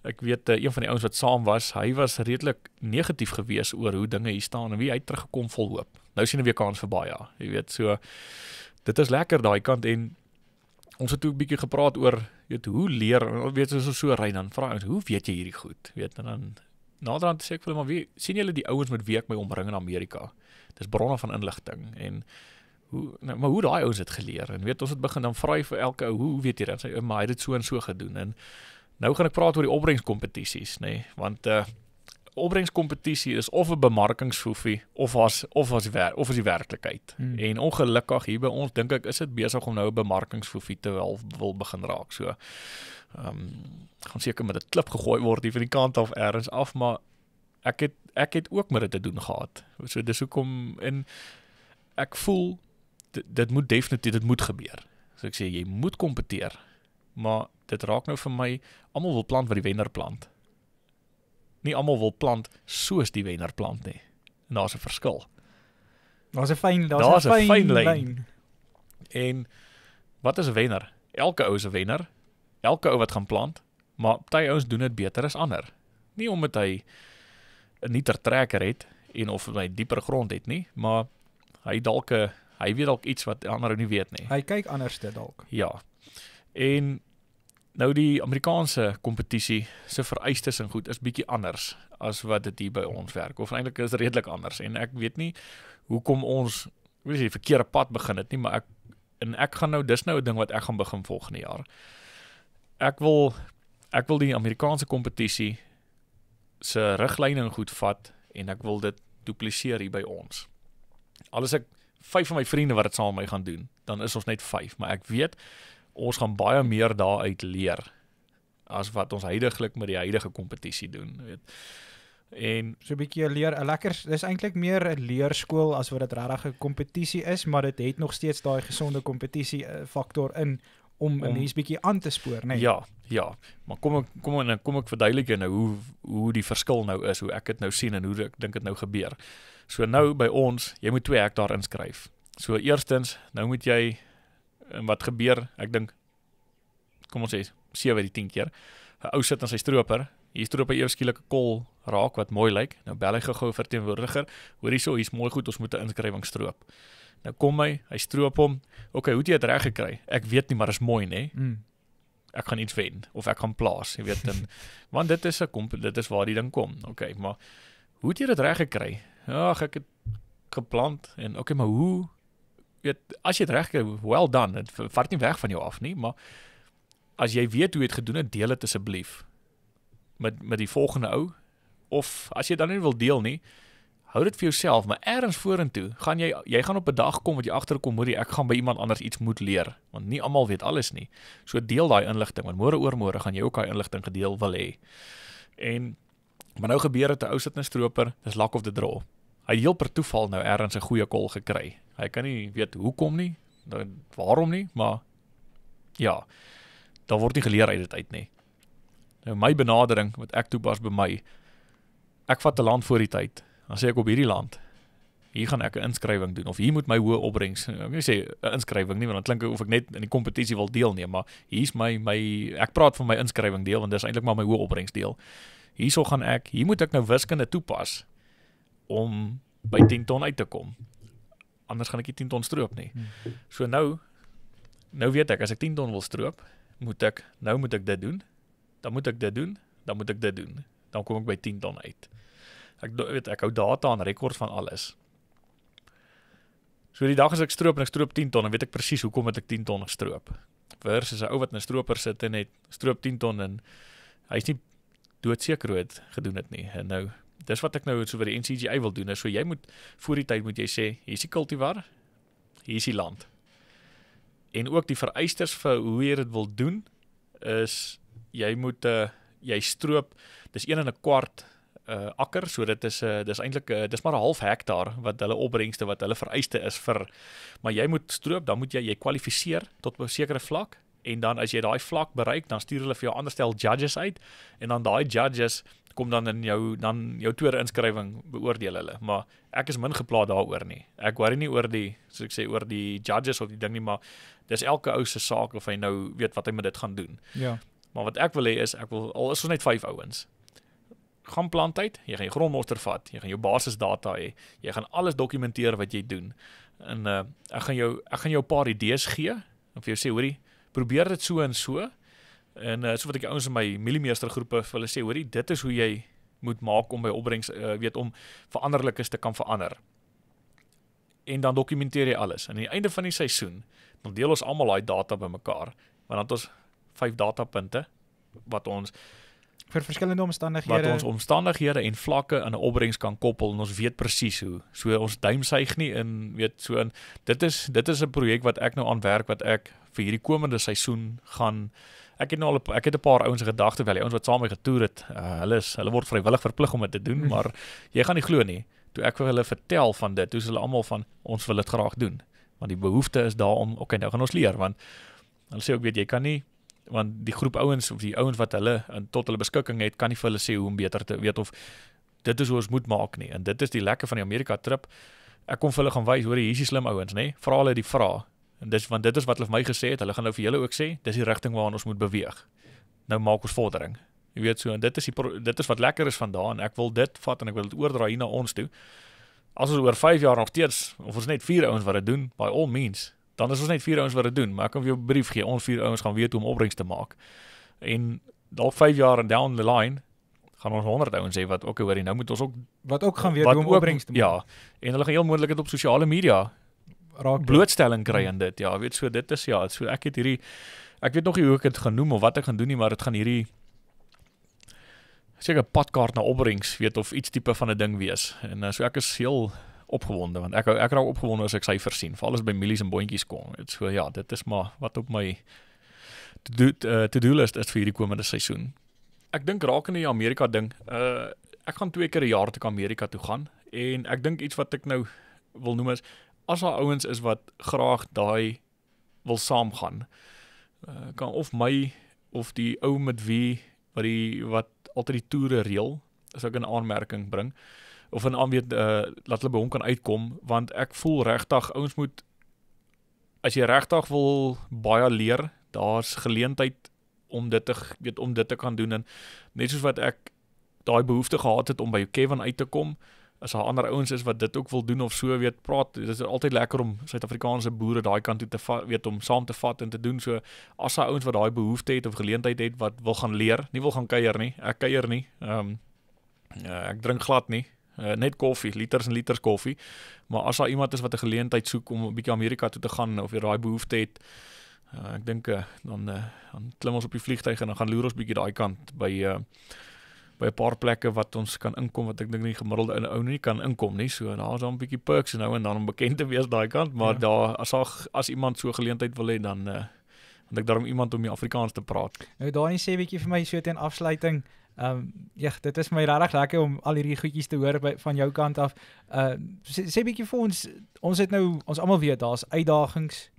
ek weet een van die ouens wat saam was, hy was redelik negatief gewees oor hoe dinge hier staan en wie hy teruggekom vol hoop. Nou sien 'n weer kans vir baie, jy weet, so dit is lekker daai kant en ons het ook 'n bietjie gepraat oor weet hoe leer, weet so ry dan vra ons, hoe weet jy hierdie goed? Weet en dan naderhand sê ek vir hulle maar wie sien julle die ouens met wie ek my omring in Amerika? Dis bronne van inligting en maar hoe daai ouens het geleer en weet ons het begin dan vra vir elke ou hoe weet jy dat sy maar hy het dit so en so gedoen en nou gaan ek praat oor die opbrengskompetisies nê want opbrengskompetisie is of 'n bemarkingsfoefie of as die werklikheid en ongelukkig hier by ons dink ek is dit besig om nou 'n bemarkingsfoefie te wil begin raak so gaan seker met 'n klip gegooi word hier van die kant af ergens af maar ek het ook met dit te doen gehad. So dis hoekom en ek voel dit moet definitief dit moet gebeur. So ek sê jy moet kompeteer. Maar dit raak nou vir my almal wil plant wat die wenner plant. Nie almal wil plant soos die wenner plant nie. En daar's 'n verskil. Daar's 'n fyn lyn. En wat is 'n wenner? Elke ou is 'n wenner. Elke ou wat gaan plant, maar party ouens doen dit beter as ander. Nie omdat hy 'n nuuter trekker het en of hy dieper grond het nie, maar hy weet dalk iets wat ander nie weet nie. Hy kyk anders dit dalk. Ja. En nou die Amerikaanse kompetisie se vereistes en goed is bietjie anders as wat dit hier by ons werk of eintlik is redelik anders en ek weet nie hoekom ons die verkeerde pad begin het nie, maar en ek gaan nou, dis nou 'n ding wat ek gaan begin volgende jaar. Ek wil die Amerikaanse kompetisie se riglyne en goed vat en ek wil dit dupliseer hier by ons. Al is ek 5 van my vriende wat dit saam met my gaan doen, dan is ons net 5, maar ek weet ons gaan baie meer daaruit leer as wat ons huidiglik met die huidige kompetisie doen, weet. En so 'n bietjie dis eintlik meer 'n leerskool as wat dit regtig 'n kompetisie is, maar dit het nog steeds daai gesonde kompetisie faktor in om 'n mens bietjie aan te spoor, né? Ja, maar kom ek verduidelik jou nou hoe die verskil nou is, hoe ek dit nou sien en hoe ek dink dit nou gebeur. So nou by ons, jy moet 2 hektaar inskryf. So eerstens, nou moet jy, en wat gebeur, ek dink, kom ons sê, 7 uit die 10 keer, 'n ou sit aan sy stroper, hier stroop hy eers skielik 'n kol raak wat mooi lyk, nou bel hy gou verteenwoordiger, hoor hierso, hier's mooi goed, ons moet 'n inskrywing stroop. Nou kom hy stroop hom, okay, hoe het jy dit reg gekry? Ek weet nie, maar is mooi, né? Ek gaan iets wen, of ek gaan plaas, jy weet, en, want dit is waar die ding kom, okay, maar hoe het jy dit reg gekry? Ag, ek het geplant, en okay, maar hoe, weet, as jy dit reg kry, well done, het vat nie weg van jou af nie, maar as jy weet hoe jy het gedoen het, deel het asseblief met die volgende ou, of as jy dan nie wil deel nie, hou dit vir jouself, maar ergens vorentoe, jy gaan op 'n dag kom wat jy agterkom, hoor jy, ek gaan by iemand anders iets moet leer, want nie almal weet alles nie. So deel daai inligting, want môre oormôre gaan jy ook daai inligting gedeel wil hê. Maar nou gebeur dit, 'n ou sit in 'n stroper, dis luck of the draw. Hy het heel per toeval nou ergens 'n goeie kol gekry. Hy kan nie weet hoekom nie, waarom nie, maar ja, daar word nie geleer uit dit uit nie. Nou my benadering, wat ek toepas by my, ek vat 'n land voor die tyd, dan sê ek op hierdie land, hier gaan ek 'n inskrywing doen, of hier moet my hoë opbrengs, ek wil sê 'n inskrywing nie, want dan klink of ek net in die kompetisie wil deelneem, maar hier's ek praat van my inskrywing deel, want dis eintlik maar my hoë opbrengs deel. Hier moet ek nou wiskunde toepas, om by 10 ton uit te kom. Anders gaan ek nie 10 ton stroop nie. So nou weet ek, as ek 10 ton wil stroop, moet ek dit doen, dan moet ek dit doen, dan moet ek dit doen. Dan kom ek by 10 ton uit. Ek hou data en rekords van alles. So die dag as ek stroop en ek stroop 10 ton, dan weet ek presies hoekom het ek 10 ton gestroop. Versus 'n ou wat in 'n stroper sit en net stroop 10 ton en hy's nie doodseker hoe het gedoen het nie. En nou, dis wat ek nou so vir die NCGI wil doen. So jy moet, voor die tyd moet jy sê, hier is die cultivar, hier is die land. En ook die vereistes vir hoe jy dit wil doen, is, jy stroop, dis 1 1/4 akker, so dis eintlik, dis maar 'n half hektaar, wat hulle opbrengste, wat hulle vereiste is vir, maar jy moet stroop, dan moet jy kwalifiseer tot 'n sekere vlak, en dan as jy daai vlak bereik, dan stuur hulle vir jou ander stel judges uit, en dan daai judges kom dan in jou tweede inskrywing beoordeel hulle, maar ek is min geplaas daaroor nie. Ek worry nie oor oor die judges of die ding nie, maar dis elke ou se saak of hy nou weet wat hy met dit gaan doen. Ja. Maar wat ek wil hê is, al is ons net 5 ouens, gaan plantyd, jy gaan jou grondmonster vat, jy gaan jou basisdata hê, jy gaan alles dokumenteer wat jy doen, en ek gaan jou 'n paar idees gee, en vir jou sê, hoorie, probeer dit so en so, en so wat ek ouens in my mieliemeestergroepe vir hulle sê, hoorie, dit is hoe jy moet maak om by opbrengs, om veranderlikes te kan verander. En dan dokumenteer jy alles. En aan die einde van die seisoen, dan deel ons almal daai data bymekaar, want dan het ons 5 datapunte, wat ons vir verskillende omstandighede en vlakke in 'n opbrengs kan koppel, en ons weet presies hoe. So ons duimsuig nie in, dit is 'n projek wat ek nou aan werk, wat ek vir hierdie komende seisoen gaan, ek het 'n paar ouens in gedagte, wel die ouens wat saam met my getoer het, hulle word vrywillig verplig om dit te doen, maar jy gaan nie glo nie, toe ek vir hulle vertel van dit, toe is hulle almal van, ons wil dit graag doen, want die behoefte is daar om, okay, nou gaan ons leer, want hulle sê ook, weet jy kan nie, want die groep ouens, of die ouens wat hulle tot hulle beskikking het, kan nie vir hulle sê hoe om beter te weet, of dit is hoe ons moet maak nie, en dit is die lekker van die Amerika trip, ek kom vir hulle gaan wys, hoor jy, hier is die slim ouens, nee, vra hulle die vraag, en want dit is wat hulle vir my gesê het, hulle gaan nou vir julle ook sê, dis die rigting waarna ons moet beweeg, nou maak ons vordering, jy weet so, en dit is wat lekker is vandaan, ek wil dit vat, en ek wil dit oordra hier na ons toe, as ons oor 5 jaar nog steeds, of ons net 4 ouens wat dit doen, by all means, dan is ons net 4 ouens wat dit doen, maar ek kan vir jou 'n brief gee, ons 4 ouens gaan weet hoe om opbrengs te maak, en dalk 5 jaar en down the line, gaan ons 100 ouens sê, wat hoorie, nou moet ons ook, wat ook gaan weet hoe om opbrengs te maak. Ja, en hulle gaan heel moontlik dit op sosiale media raak blootstelling kry aan dit. Ja, weet so dit is ja, so ek weet nog nie hoe ek dit gaan noem of wat ek gaan doen nie, maar dit gaan hierdie seker padkaart na opbrengs, weet of iets tipe van 'n ding wees. En so ek is heel opgewonde want ek raak opgewonde as ek syfers sien, veral as by mielies en boontjies kom. So ja, dit is maar wat op my to-do list is vir hierdie komende seisoen. Ek dink raak in die Amerika ding. Ek gaan 2 keer 'n jaar te Amerika toe gaan en ek dink iets wat ek nou wil noem is as daar ouens is wat graag daai wil saamgaan. Kan of my of die ou met wie wat altyd die toere reël, as ek 'n aanmerking bring of 'n aanweet laat hulle by hom kan uitkom, want ek voel regtig ouens moet as jy regtig wil baie leer, daar's geleentheid om dit te kan doen en net soos wat ek daai behoefte gehad het om by Kevin uit te kom, as daar ander ouens is wat dit ook wil doen of so praat, dit is altyd lekker om Suid-Afrikaanse boere daai kant toe te om saam te vat en te doen, so as daar ouens wat daai behoefte het of geleentheid het wat wil gaan leer, nie wil gaan kuier nie, ek kuier nie, ek drink glad nie, net koffie, liters en liters koffie, maar as daar iemand is wat 'n geleentheid soek om 'n bietjie Amerika toe te gaan of jy daai behoefte het, ek dink dan klim ons op die vliegtuig en dan gaan loer ons bietjie daai kant by 'n paar plekke wat ons kan inkom, wat ek dink nie gemiddelde ou nie kan inkom nie, so daar is dan 'n bietjie perks nou en dan om bekend te wees daai kant, maar daar as iemand so geleentheid wil hê, dan ek daarom iemand om die Afrikaans te praat. Nou Dani sê bietjie vir my so teen afsluiting, dit is my regtig lekker om al hierdie goedjies te hoor van jou kant af. Sê bietjie vir ons het nou, ons almal weet, daar's uitdagings,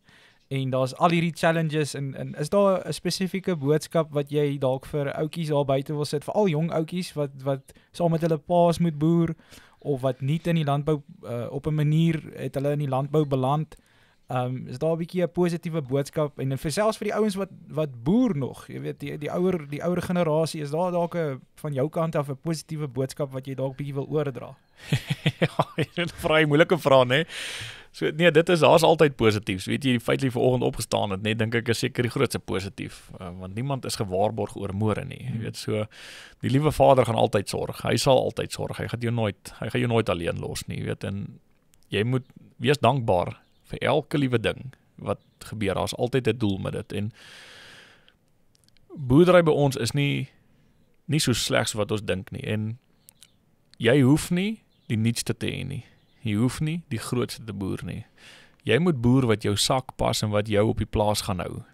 en daar's al hierdie challenges en is daar 'n spesifieke boodskap wat jy dalk vir ouetjies daar buite wil sit, veral jong ouetjies wat saam met hulle paas moet boer of wat nie in die landbou op 'n manier het hulle in die landbou beland? Is daar 'n bietjie 'n positiewe boodskap en selfs vir die ouens wat boer nog, jy weet die ouer generasie, is daar dalk van jou kant af 'n positiewe boodskap wat jy dalk bietjie wil oordra? Ja, dit is 'n vrye moeilike vraag, né? So nee, daar's altyd positiefs. Weet jy, die feit dat jy vanoggend opgestaan het, net dink ek is seker die grootste positief, want niemand is gewaarborg oor môre nie. Jy weet, so die liewe Vader gaan altyd sorg. Hy sal altyd sorg. Hy gaan jou nooit alleen los nie, jy weet, en jy moet wees dankbaar vir elke liewe ding wat gebeur. Daar's altyd 'n doel met dit en boerdery by ons is nie so sleg so wat ons dink nie en jy hoef nie die nuutste te hê nie. Jy hoef nie die grootste te boer nie. Jy moet boer wat jou sak pas en wat jou op die plaas gaan hou.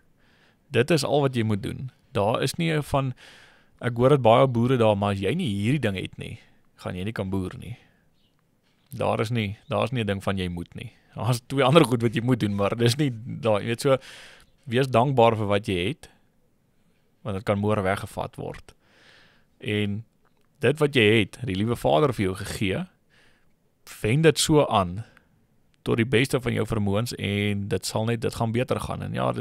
Dit is al wat jy moet doen. Daar is nie van, ek hoor dit baie boere daar, maar as jy nie hierdie ding het nie, gaan jy nie kan boer nie. Daar is nie 'n ding van jy moet nie. Daar is 2 ander goed wat jy moet doen, maar dis nie daar, jy weet so, wees dankbaar vir wat jy het, want dit kan môre weggevat word. En dit wat jy het, die liewe Vader vir jou gegee, wend dit so aan tot die beste van jou vermoëns en dit gaan beter gaan. En ja,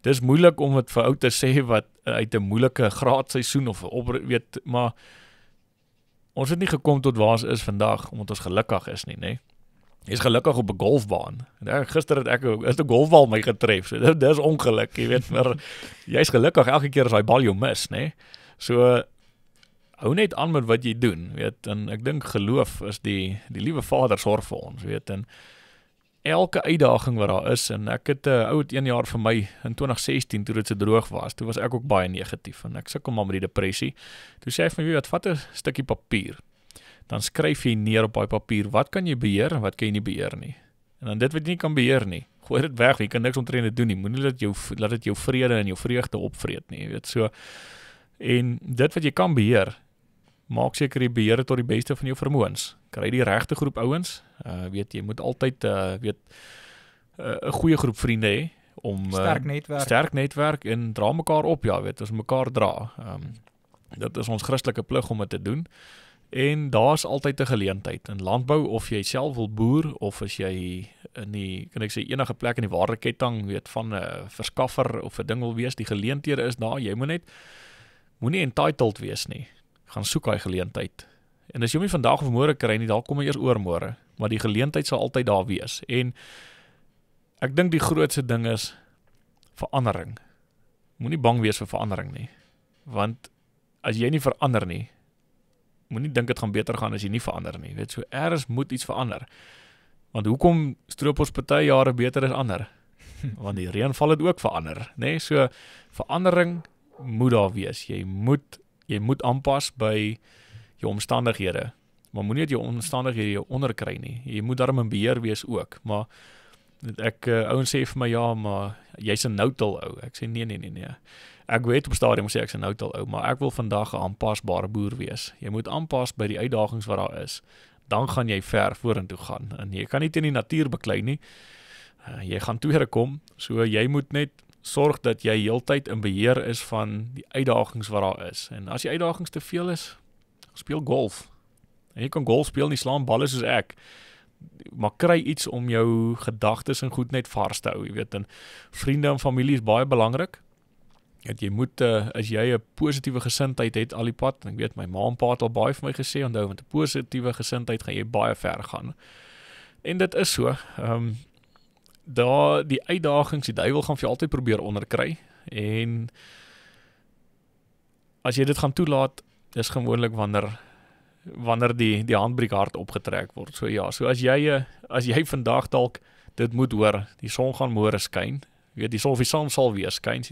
dis moeilik om dit vir ou te sê wat uit 'n moeilike graadseisoen of weet, maar ons het nie gekom tot waar ons is vandag omdat ons gelukkig is nie, né? Jy's gelukkig op 'n golfbaan. Gister het ek 'n golfbal my getref. So dis ongeluk, jy weet, maar jy's gelukkig elke keer as daai bal jou mis, né? So hou net aan met wat jy doen, weet, en ek dink geloof is die liewe Vader sorg vir ons, weet, en elke uitdaging wat daar is, en ek het 'n ou het 1 jaar vir my in 2016 toe dit so droog was, toe was ek ook baie negatief en ek sukkel maar met die depressie. Toe sê hy vir my, vat 'n stukkie papier. Dan skryf jy neer op daai papier, wat kan jy beheer en wat kan jy nie beheer nie. En dan dit wat jy nie kan beheer nie, gooi dit weg, jy kan niks omtrent dit doen nie. Moenie laat dit jou vrede en jou vreugde opvreet nie, weet, so. En dit wat jy kan beheer, maak seker jy beheer tot die beste van jou vermoëns. Kry die regte groep ouens, weet jy moet altyd 'n goeie groep vriende hê om sterk netwerk en dra mekaar op, ja, weet, ons mekaar dra. Dit is ons Christelike plig om dit te doen. En daar's altyd 'n geleentheid in landbou, of jy self wil boer of as jy in die, kan ek sê, enige plek in die waardeketting, weet, van 'n verskaffer of 'n ding wil wees, die geleenthede is daar. Jy moenie entitled wees nie. Gaan soek daai geleentheid. En as jy hom nie vandag of môre kry nie, dan kom jy eers oor môre, maar die geleentheid sal altyd daar wees. En ek dink die grootste ding is verandering. Moenie bang wees vir verandering nie. Want as jy nie verander nie, moenie dink dit gaan beter gaan as jy nie verander nie. Weet, so eers moet iets verander. Want hoekom stroop ons party jare beter as ander? Want die reënval het ook verander, né? So verandering moet daar wees. Jy moet aanpas by jou omstandighede. Maar moenie net jou omstandighede jou onderkry nie. Jy moet daarom in beheer wees ook. Maar ouens sê vir my, ja, maar jy's 'n nou-tal ou. Ek sê nee. Ek weet op stadium sê ek's 'n nou-tal ou, maar ek wil vandag 'n aanpasbare boer wees. Jy moet aanpas by die uitdagings wat daar is. Dan gaan jy ver vorentoe gaan. En jy kan nie teen die natuur beklei nie. Jy gaan kom, so jy moet net sorg dat jy heeltyd in beheer is van die uitdagings wat daar is. En as die uitdagings te veel is, speel golf. En jy kan golf speel, nie slaan balle soos ek. Maar kry iets om jou gedagtes en goed net vars te hou, jy weet. En vriende en familie is baie belangrik. Dat jy moet, as jy 'n positiewe gesindheid het al die pad, en ek weet, my ma en pa het al baie vir my gesê, onthou, met 'n positiewe gesindheid gaan jy baie ver gaan. En dit is so, die uitdagings, die duiwel gaan vir jou altyd probeer onderkry, en as jy dit gaan toelaat, is gewoonlik wanneer die handbriek hard opgetrek word. So ja, so as jy vandag dalk dit moet hoor, die son gaan môre skyn, weet die son of die son sal weer skyn,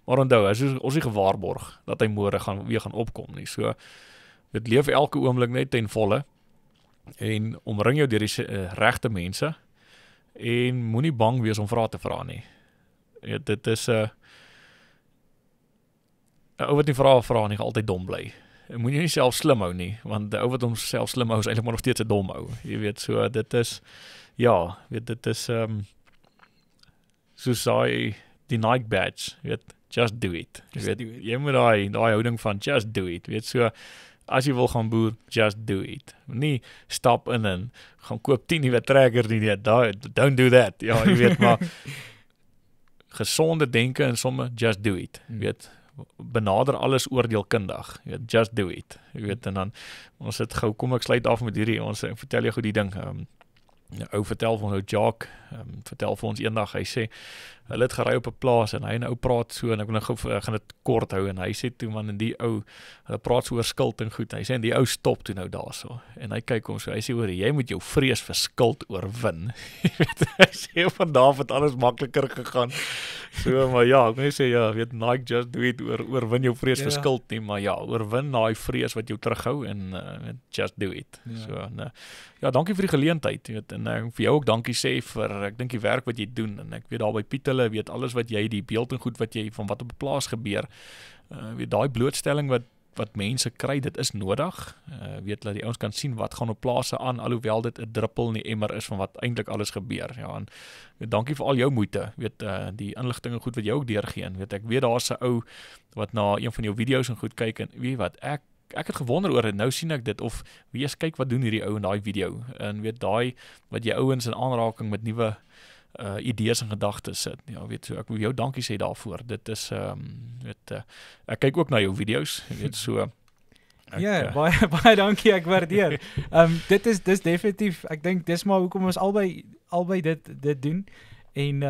maar onthou, ons nie gewaarborg dat hy môre weer gaan opkom nie. So dit leef elke oomblik net ten volle, en omring jou deur die regte mense, en moenie bang wees om vrae te vra nie. Dit is 'n ou wat nie vra nie, gaan altyd dom bly. Moet jy nie self slim hou nie, want die ou wat homself slim hou is eintlik maar nog steeds 'n dom ou. Jy weet, so dit is, ja, weet dit is soos die Nike badge, weet, just do it. Jy moet daai houding van just do it, weet, so as jy wil gaan boer, just do it. Nie stap in en gaan koop 10 nuwe trekkers nie, don't do that. Ja, jy weet, maar gesonde denke en somme, just do it. Weet, benader alles oordeelkundig. Weet, just do it. Jy weet, en dan ons het gou, kom ek sluit af met hierdie, ek vertel jou goed die ding. Ou vertel van ou Jacques, vertel vir ons eendag, hy sê, hulle het gery op 'n plaas en hy en ou praat so, en ek wil nou gou gaan dit kort hou, en hy sê toe, man, en die ou, hulle praat so oor skuld en goed, hy sê, en die ou stop toe nou daarso, en hy kyk hom so, hy sê, hoor, jy moet jou vrees vir skuld oorwin. Hy sê, vandaag het alles makliker gegaan. So, maar ja, ek moet sê, ja, weet, Nike just do it, oorwin jou vrees vir skuld nie, maar ja, oorwin daai vrees wat jou terughou, en just do it. So, en, ja, dankie vir die geleentheid, weet, en vir jou ook dankie sê vir, ek dink die werk wat jy doen, en ek weet daar by Piet hulle, weet alles wat jy, die beeld en goed wat jy, van wat op 'n plaas gebeur, weet daai blootstelling wat mense kry, dit is nodig, weet, dat die ouens kan sien wat gaan op plase aan, alhoewel dit 'n druppel in die emmer is van wat eintlik alles gebeur, ja, en weet, dankie vir al jou moeite, weet, die inligting en goed wat jy ook deurgee, en weet, ek weet daar's 'n ou wat na een van jou video's en goed kyk, en weet wat, ek het gewonder oor dit, nou sien ek dit, of wees kyk wat doen hierdie ou in daai video, en weet daai, wat jy ouens in aanraking met nuwe idees en gedagtes sit, ja, weet, so ek wil jou dankie sê daarvoor, dit is, weet, ek kyk ook na jou video's, weet, so, ja, baie dankie, ek waardeer, dis definitief, ek dink, dis maar hoekom ons albei dit doen, en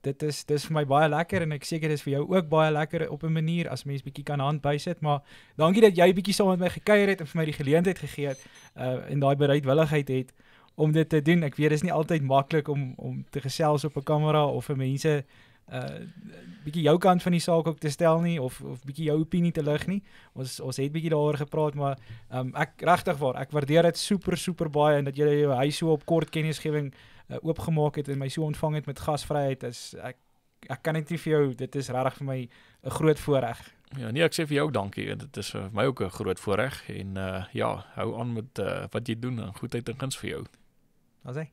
dit is vir my baie lekker, en ek seker dis vir jou ook baie lekker op 'n manier, as mens bietjie kan hand bysit, maar dankie dat jy bietjie saam met my gekuier het, en vir my die geleentheid gegee het, en daai bereidwilligheid het, om dit te doen. Ek weet, dit is nie altyd maklik om te gesels op 'n kamera, of vir mense, bietjie jou kant van die saak ook te stel nie, of bietjie jou opinie te lig nie, ons het bietjie daaroor gepraat, maar, ek regtig waar, ek waardeer dit super baie, en dat jy jou huis so op kort kennisgewing, oopgemaak het en my so ontvang het met gasvryheid, ek kan net nie vir jou, dit is regtig vir my 'n groot voorreg. Ja, nee, ek sê vir jou ook dankie, dit is vir my ook 'n groot voorreg, en ja, hou aan met wat jy doen, en goedheid en guns vir jou. Was hy?